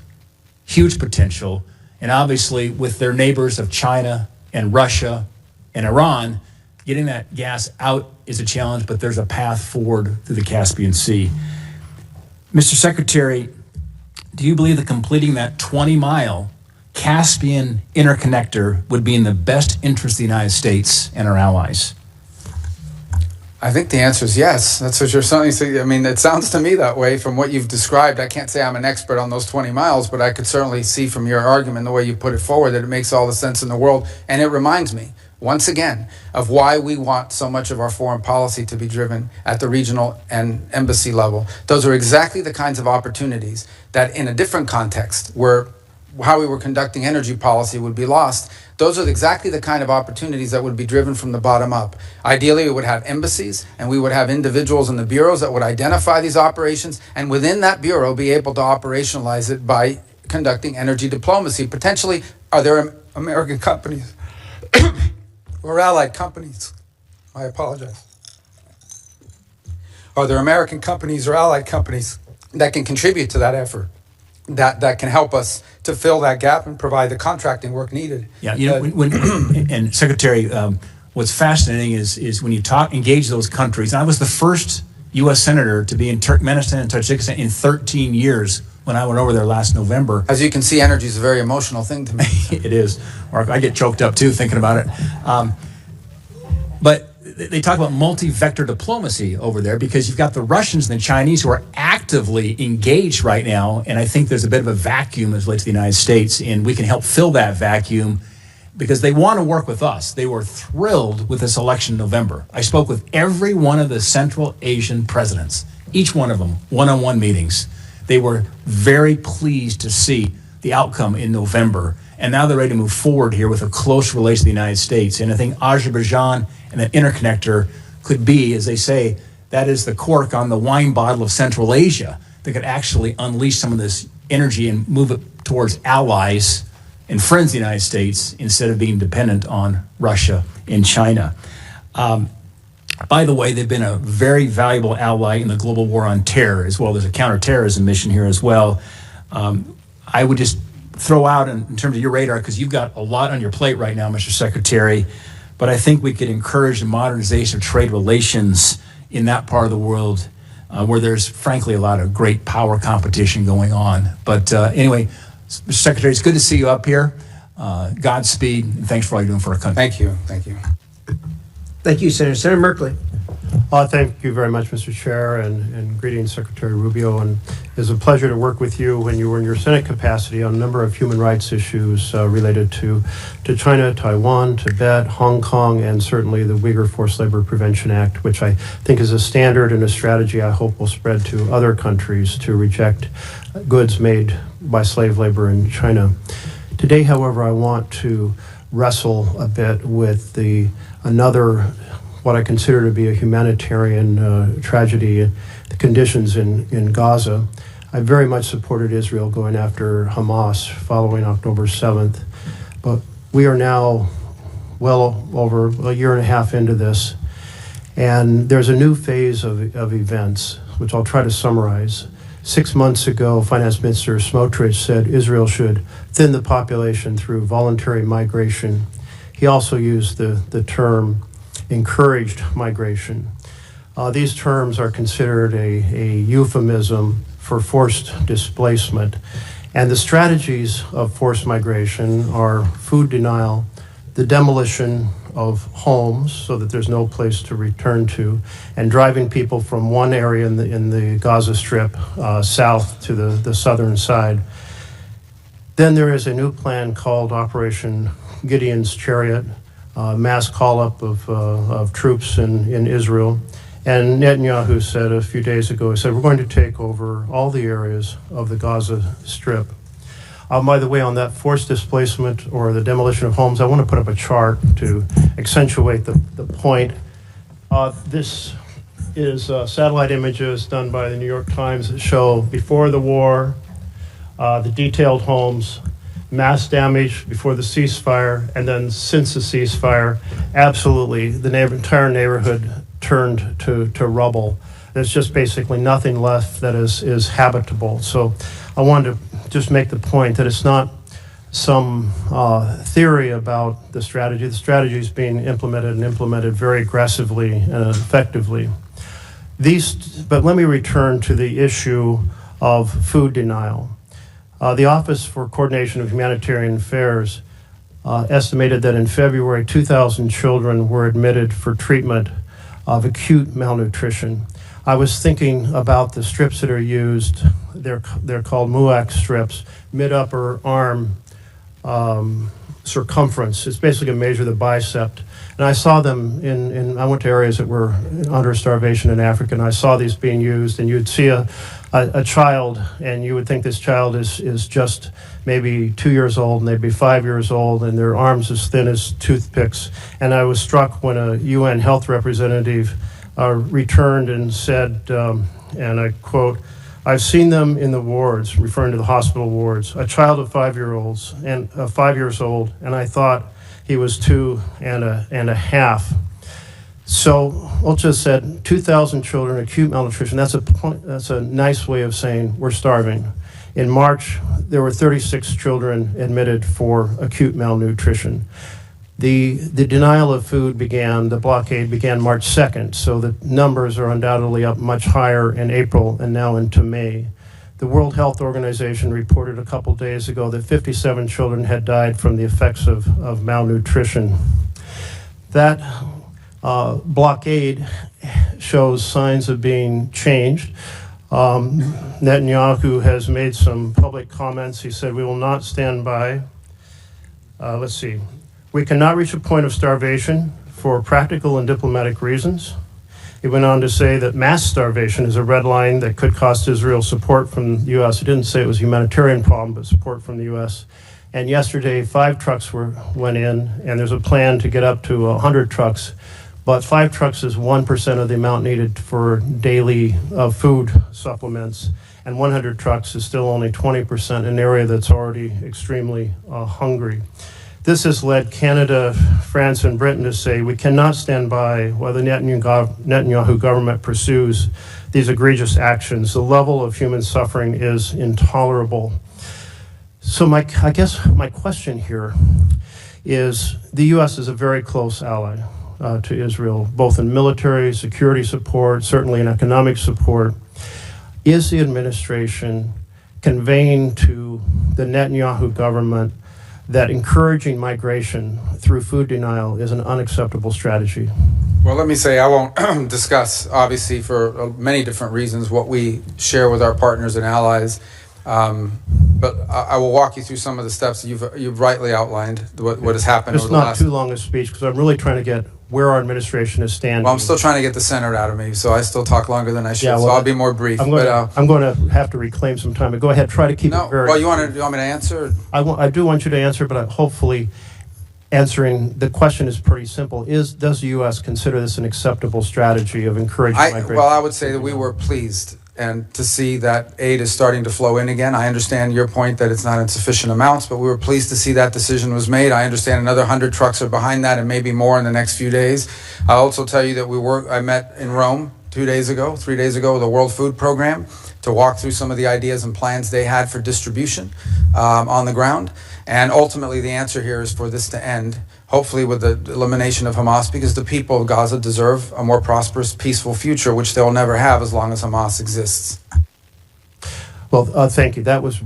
Huge potential. And obviously with their neighbors of China and Russia and Iran, getting that gas out is a challenge, but there's a path forward through the Caspian Sea. Mr. Secretary, do you believe that completing that 20-mile Caspian interconnector would be in the best interest of the United States and our allies? I think the answer is yes. That's what you're saying. I mean, it sounds to me that way from what you've described. I can't say I'm an expert on those 20 miles, but I could certainly see from your argument, the way you put it forward, that it makes all the sense in the world. And it reminds me, once again, of why we want so much of our foreign policy to be driven at the regional and embassy level. Those are exactly the kinds of opportunities that in a different context, where how we were conducting energy policy would be lost. Those are exactly the kind of opportunities that would be driven from the bottom up. Ideally, we would have embassies and we would have individuals in the bureaus that would identify these operations, and within that bureau be able to operationalize it by conducting energy diplomacy. Potentially, are there American companies or allied companies? I apologize. Are there American companies or allied companies that can contribute to that effort? That can help us to fill that gap and provide the contracting work needed. Yeah, you know, and Secretary, what's fascinating is when you engage those countries. And I was the first U.S. Senator to be in Turkmenistan and Tajikistan in 13 years when I went over there last November. As you can see, energy is a very emotional thing to me. It is, Mark. I get choked up too thinking about it. But they talk about multi-vector diplomacy over there because you've got the Russians and the Chinese who are actively engaged right now, and I think there's a bit of a vacuum as relates to the United States, and we can help fill that vacuum because they want to work with us. They were thrilled with this election in November. I spoke with every one of the Central Asian presidents, each one of them, one-on-one meetings. They were very pleased to see the outcome in November, and now they're ready to move forward here with a close relation to the United States. And I think Azerbaijan and that interconnector could be, as they say, that is the cork on the wine bottle of Central Asia that could actually unleash some of this energy and move it towards allies and friends of the United States instead of being dependent on Russia and China. By the way, they've been a very valuable ally in the global war on terror as well. There's a counterterrorism mission here as well. I would just throw out in terms of your radar, because you've got a lot on your plate right now, Mr. Secretary, but I think we could encourage the modernization of trade relations in that part of the world where there's frankly a lot of great power competition going on. But anyway, Mr. Secretary, it's good to see you up here. Godspeed, and thanks for all you're doing for our country. Thank you. Thank you. Thank you, Senator. Senator Merkley. Thank you very much, Mr. Chair, and greetings, Secretary Rubio. And it was a pleasure to work with you when you were in your Senate capacity on a number of human rights issues related to China, Taiwan, Tibet, Hong Kong, and certainly the Uyghur Forced Labor Prevention Act, which I think is a standard and a strategy I hope will spread to other countries to reject goods made by slave labor in China. Today, however, I want to wrestle a bit with another what I consider to be a humanitarian tragedy, the conditions in Gaza. I very much supported Israel going after Hamas following October 7th, but we are now well over a year and a half into this, and there's a new phase of events, which I'll try to summarize. 6 months ago, Finance Minister Smotrich said Israel should thin the population through voluntary migration. He also used the term encouraged migration. These terms are considered a euphemism for forced displacement. And the strategies of forced migration are food denial, the demolition of homes so that there's no place to return to, and driving people from one area in the Gaza Strip south to the southern side. Then there is a new plan called Operation Gideon's Chariot, mass call-up of troops in Israel. And Netanyahu said a few days ago, he said, we're going to take over all the areas of the Gaza Strip. By the way, on that forced displacement or the demolition of homes, I want to put up a chart to accentuate the point. This is satellite images done by the New York Times that show before the war, the detailed homes, mass damage before the ceasefire, and then since the ceasefire, absolutely the entire neighborhood turned to rubble. There's just basically nothing left that is habitable. So I wanted to just make the point that it's not some theory about the strategy. The strategy is being implemented and implemented very aggressively and effectively. But let me return to the issue of food denial. The Office for Coordination of Humanitarian Affairs estimated that in February, 2,000 children were admitted for treatment of acute malnutrition. I was thinking about the strips that are used. They're called MUAC strips, mid-upper arm circumference. It's basically a measure of the bicep. And I saw them I went to areas that were under starvation in Africa, and I saw these being used, and you'd see a child, and you would think this child is just maybe 2 years old, and they'd be 5 years old, and their arms as thin as toothpicks. And I was struck when a UN health representative returned and said, and I quote, "I've seen them in the wards," referring to the hospital wards, "a child of 5 years old, and I thought he was 2 and a half. So Ulcha said 2,000 children, acute malnutrition. That's a nice way of saying we're starving. In March, there were 36 children admitted for acute malnutrition. The denial of food the blockade began March 2nd, so the numbers are undoubtedly up much higher in April and now into May. The World Health Organization reported a couple days ago that 57 children had died from the effects of malnutrition. That blockade shows signs of being changed. Netanyahu has made some public comments. He said, "We will not stand by." "We cannot reach a point of starvation for practical and diplomatic reasons." He went on to say that mass starvation is a red line that could cost Israel support from the U.S. He didn't say it was a humanitarian problem, but support from the U.S. And yesterday, 5 trucks went in, and there's a plan to get up to 100 trucks. But 5 trucks is 1% of the amount needed for daily food supplements, and 100 trucks is still only 20% in an area that's already extremely hungry. This has led Canada, France, and Britain to say we cannot stand by while the Netanyahu government pursues these egregious actions. The level of human suffering is intolerable. So I guess my question here is the U.S. is a very close ally to Israel, both in military, security support, certainly in economic support. Is the administration conveying to the Netanyahu government that encouraging migration through food denial is an unacceptable strategy? Well, let me say I won't discuss, obviously, for many different reasons, what we share with our partners and allies. But I will walk you through some of the steps you've rightly outlined, what has happened over the last... It's not too long a speech, because I'm really trying to get where our administration is standing. Well, I'm still trying to get the center out of me, so I still talk longer than I should, Yeah, well, so I'll be more brief. I'm going to have to reclaim some time, but go ahead, try to keep it very... Well, you want me to answer? I do want you to answer, but hopefully answering the question is pretty simple. Does the U.S. consider this an acceptable strategy of encouraging migration? Well, I would say that we were pleased and to see that aid is starting to flow in again. I understand your point that it's not in sufficient amounts, but we were pleased to see that decision was made. I understand another 100 trucks are behind that and maybe more in the next few days. I'll also tell you that I met in Rome 3 days ago with the World Food Program to walk through some of the ideas and plans they had for distribution on the ground. And ultimately, the answer here is for this to end, hopefully with the elimination of Hamas, because the people of Gaza deserve a more prosperous, peaceful future, which they'll never have as long as Hamas exists. Well, thank you. That was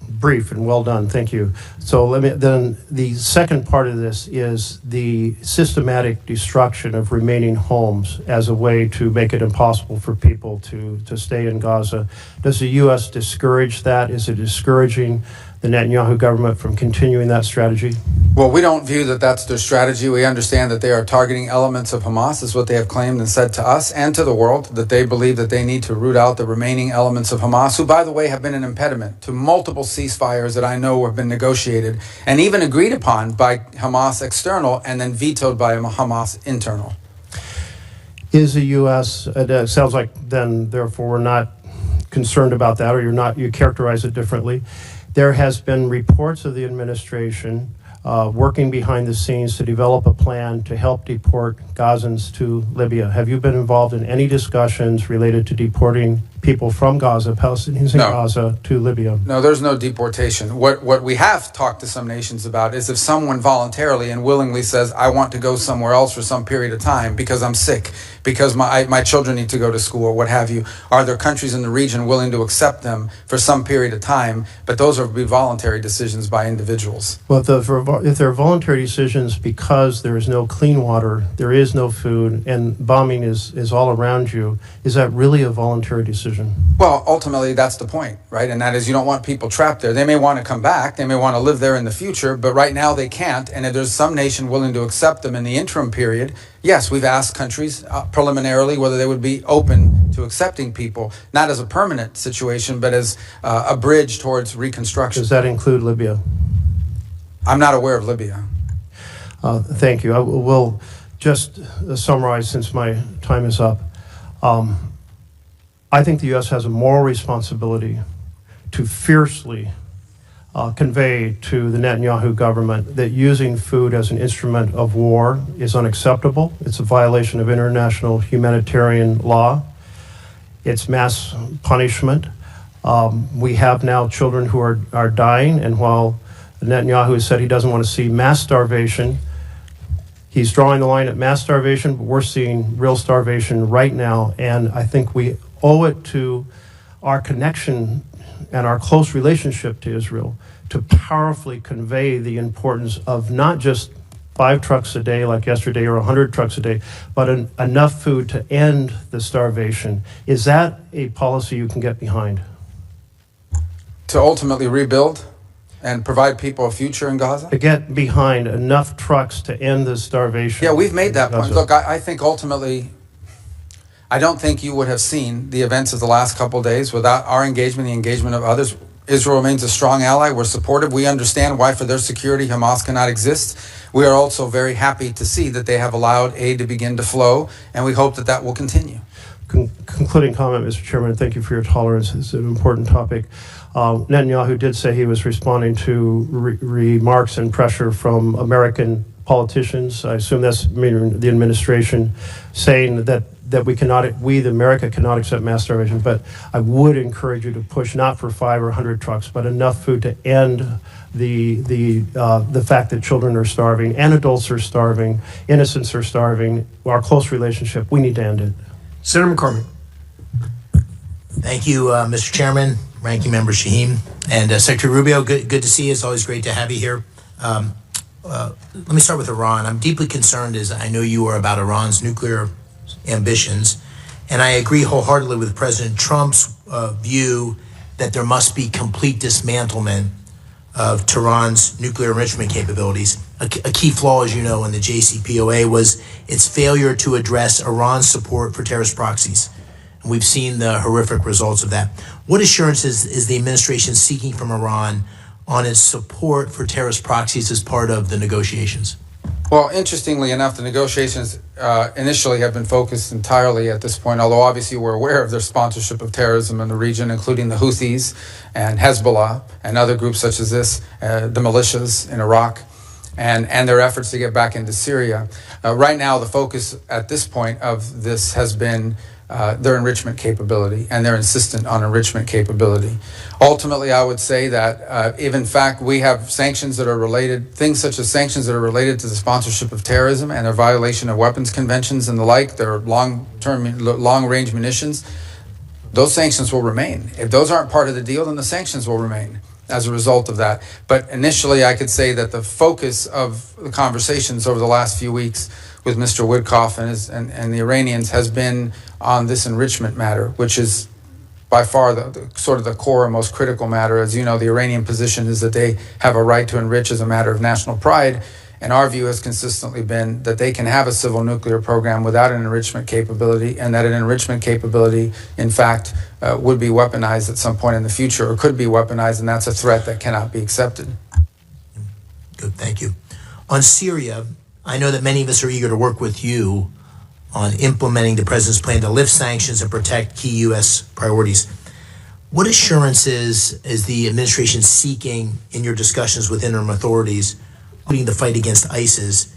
brief and well done. Thank you. So then the second part of this is the systematic destruction of remaining homes as a way to make it impossible for people to stay in Gaza. Does the U.S. discourage that? Is it discouraging the Netanyahu government from continuing that strategy? Well, we don't view that that's their strategy. We understand that they are targeting elements of Hamas, is what they have claimed and said to us and to the world, that they believe that they need to root out the remaining elements of Hamas, who, by the way, have been an impediment to multiple ceasefires that I know have been negotiated and even agreed upon by Hamas external and then vetoed by Hamas internal. Is the U.S., it sounds like then, therefore, we're not concerned about that, or you characterize it differently. There has been reports of the administration working behind the scenes to develop a plan to help deport Gazans to Libya. Have you been involved in any discussions related to deporting people from Gaza, Palestinians in Gaza, to Libya? No, there's no deportation. What we have talked to some nations about is if someone voluntarily and willingly says, I want to go somewhere else for some period of time because I'm sick, because my children need to go to school or what have you, are there countries in the region willing to accept them for some period of time? But those would be voluntary decisions by individuals. Well, if there are voluntary decisions because there is no clean water, there is no food, and bombing is all around you, is that really a voluntary decision? Well, ultimately, that's the point, right? And that is you don't want people trapped there. They may want to come back. They may want to live there in the future, but right now they can't. And if there's some nation willing to accept them in the interim period, yes, we've asked countries preliminarily whether they would be open to accepting people, not as a permanent situation, but as a bridge towards reconstruction. Does that include Libya? I'm not aware of Libya. Thank you. I will just summarize since my time is up. I think the U.S. has a moral responsibility to fiercely convey to the Netanyahu government that using food as an instrument of war is unacceptable. It's a violation of international humanitarian law. It's mass punishment. We have now children who are dying, and while Netanyahu has said he doesn't want to see mass starvation, he's drawing the line at mass starvation, but we're seeing real starvation right now, and I think we owe it to our connection and our close relationship to Israel to powerfully convey the importance of not just 5 trucks a day like yesterday or 100 trucks a day, but enough food to end the starvation. Is that a policy you can get behind? To ultimately rebuild and provide people a future in Gaza? To get behind enough trucks to end the starvation. Yeah, we've made that point. Look, I think ultimately, I don't think you would have seen the events of the last couple of days without our engagement, the engagement of others. Israel remains a strong ally. We're supportive. We understand why for their security Hamas cannot exist. We are also very happy to see that they have allowed aid to begin to flow, and we hope that that will continue. Concluding comment, Mr. Chairman, thank you for your tolerance. It's an important topic. Netanyahu did say he was responding to remarks and pressure from American politicians. I assume that's the administration saying that America cannot accept mass starvation, but I would encourage you to push not for 5 or 100 trucks, but enough food to end the fact that children are starving and adults are starving, innocents are starving. Our close relationship, we need to end it. Senator McCormick. Thank you, Mr. Chairman, Ranking Member Shaheen, and Secretary Rubio. Good to see you. It's always great to have you here. Let me start with Iran. I'm deeply concerned, as I know you are, about Iran's nuclear ambitions, and I agree wholeheartedly with President Trump's view that there must be complete dismantlement of Tehran's nuclear enrichment capabilities. A key flaw, as you know, in the JCPOA was its failure to address Iran's support for terrorist proxies. And we've seen the horrific results of that. What assurances is the administration seeking from Iran on its support for terrorist proxies as part of the negotiations? Well, interestingly enough, the negotiations initially have been focused entirely at this point, although obviously we're aware of their sponsorship of terrorism in the region, including the Houthis and Hezbollah and other groups such as this, the militias in Iraq, and their efforts to get back into Syria. Right now, the focus at this point of this has been their enrichment capability, and they're insistent on enrichment capability. Ultimately, I would say that if in fact we have sanctions that are related, things such as sanctions that are related to the sponsorship of terrorism and a violation of weapons conventions and the like, their long-range munitions, those sanctions will remain. If those aren't part of the deal, then the sanctions will remain as a result of that. But initially, I could say that the focus of the conversations over the last few weeks with Mr. Witkoff and the Iranians has been on this enrichment matter, which is by far the sort of the core and most critical matter. As you know, the Iranian position is that they have a right to enrich as a matter of national pride, and our view has consistently been that they can have a civil nuclear program without an enrichment capability, and that an enrichment capability, in fact, would be weaponized at some point in the future, or could be weaponized, and that's a threat that cannot be accepted. Good, thank you. On Syria, I know that many of us are eager to work with you on implementing the President's plan to lift sanctions and protect key U.S. priorities. What assurances is the administration seeking in your discussions with interim authorities, including the fight against ISIS,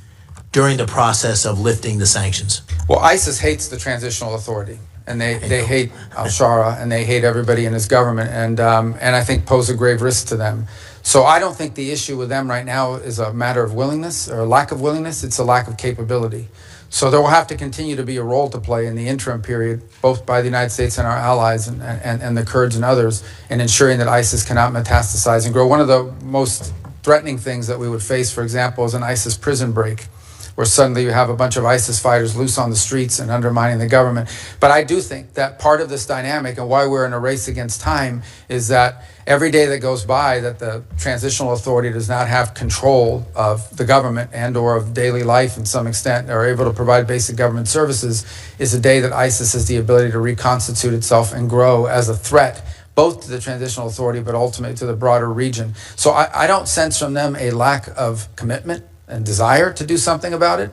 during the process of lifting the sanctions? Well, ISIS hates the transitional authority, and they hate al-Shara, and they hate everybody in his government, and I think pose a grave risk to them. So I don't think the issue with them right now is a matter of willingness or a lack of willingness, it's a lack of capability. So there will have to continue to be a role to play in the interim period, both by the United States and our allies and the Kurds and others, in ensuring that ISIS cannot metastasize and grow. One of the most threatening things that we would face, for example, is an ISIS prison break, where suddenly you have a bunch of ISIS fighters loose on the streets and undermining the government. But I do think that part of this dynamic and why we're in a race against time is that every day that goes by that the transitional authority does not have control of the government and or of daily life in some extent, or able to provide basic government services, is a day that ISIS has the ability to reconstitute itself and grow as a threat, both to the transitional authority but ultimately to the broader region. So I don't sense from them a lack of commitment and desire to do something about it.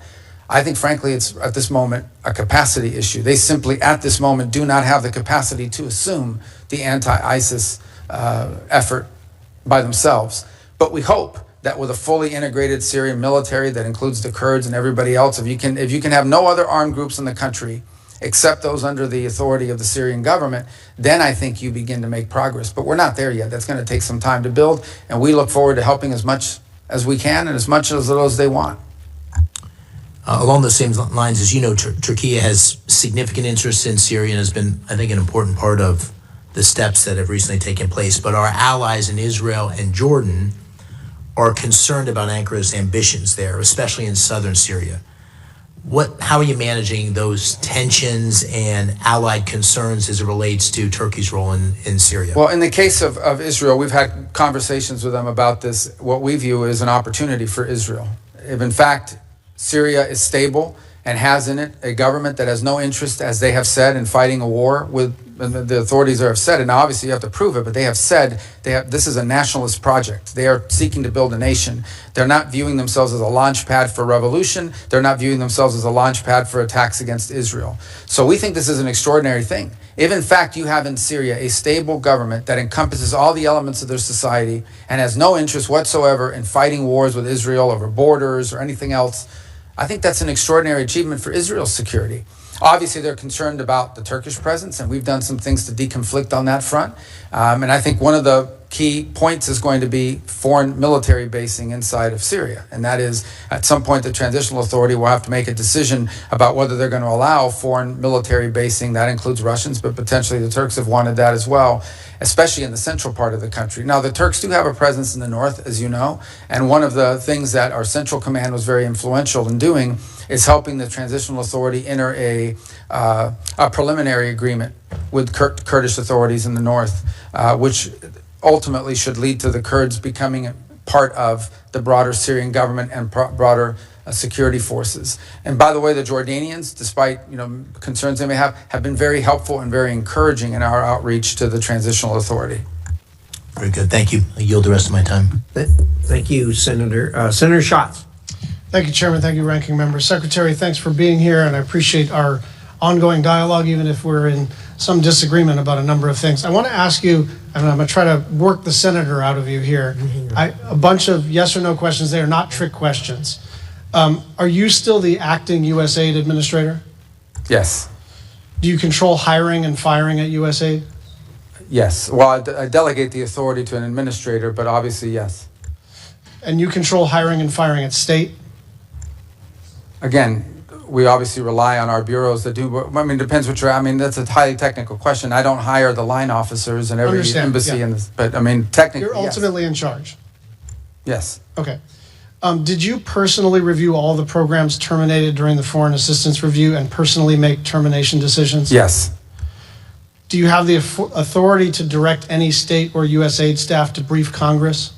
I think, frankly, it's at this moment a capacity issue. They simply, at this moment, do not have the capacity to assume the anti-ISIS effort by themselves. But we hope that with a fully integrated Syrian military that includes the Kurds and everybody else, if you can have no other armed groups in the country except those under the authority of the Syrian government, then I think you begin to make progress. But we're not there yet. That's going to take some time to build, and we look forward to helping as much as we can and as much as little as they want. Along the same lines, as you know, Turkey has significant interest in Syria and has been, I think, an important part of the steps that have recently taken place. But our allies in Israel and Jordan are concerned about Ankara's ambitions there, especially in southern Syria. How are you managing those tensions and allied concerns as it relates to Turkey's role in Syria? Well, in the case of Israel, we've had conversations with them about this, what we view as an opportunity for Israel. If in fact Syria is stable and has in it a government that has no interest, as they have said, in fighting a war with the authorities have said, and now obviously you have to prove it, but they have said this is a nationalist project. They are seeking to build a nation. They're not viewing themselves as a launch pad for revolution. They're not viewing themselves as a launch pad for attacks against Israel. So we think this is an extraordinary thing. If in fact you have in Syria a stable government that encompasses all the elements of their society and has no interest whatsoever in fighting wars with Israel over borders or anything else, I think that's an extraordinary achievement for Israel's security. Obviously, they're concerned about the Turkish presence, and we've done some things to deconflict on that front. And I think one of the key points is going to be foreign military basing inside of Syria. And that is, at some point, the transitional authority will have to make a decision about whether they're going to allow foreign military basing. That includes Russians, but potentially the Turks have wanted that as well, especially in the central part of the country. Now, the Turks do have a presence in the north, as you know, and one of the things that our Central Command was very influential in doing is helping the transitional authority enter a preliminary agreement with Kurdish authorities in the north, which ultimately should lead to the Kurds becoming part of the broader Syrian government and broader security forces. And by the way, the Jordanians, despite concerns they may have been very helpful and very encouraging in our outreach to the transitional authority. Very good. Thank you. I yield the rest of my time. Thank you, Senator. Senator Schatz. Thank you, Chairman. Thank you, Ranking Member. Secretary, thanks for being here, and I appreciate our ongoing dialogue, even if we're in some disagreement about a number of things. I want to ask you, and I'm going to try to work the senator out of you here, a bunch of yes or no questions. They are not trick questions. Are you still the acting USAID administrator? Yes. Do you control hiring and firing at USAID? Yes. Well, I delegate the authority to an administrator, but obviously, yes. And you control hiring and firing at state? Again, we obviously rely on our bureaus that do, I mean, depends what you're, I mean, that's a highly technical question. I don't hire the line officers in every Understand, embassy yeah. in this, but I mean, technically, You're ultimately in charge. yes. Okay. Did you personally review all the programs terminated during the foreign assistance review and personally make termination decisions? Yes. Do you have the authority to direct any state or USAID staff to brief Congress?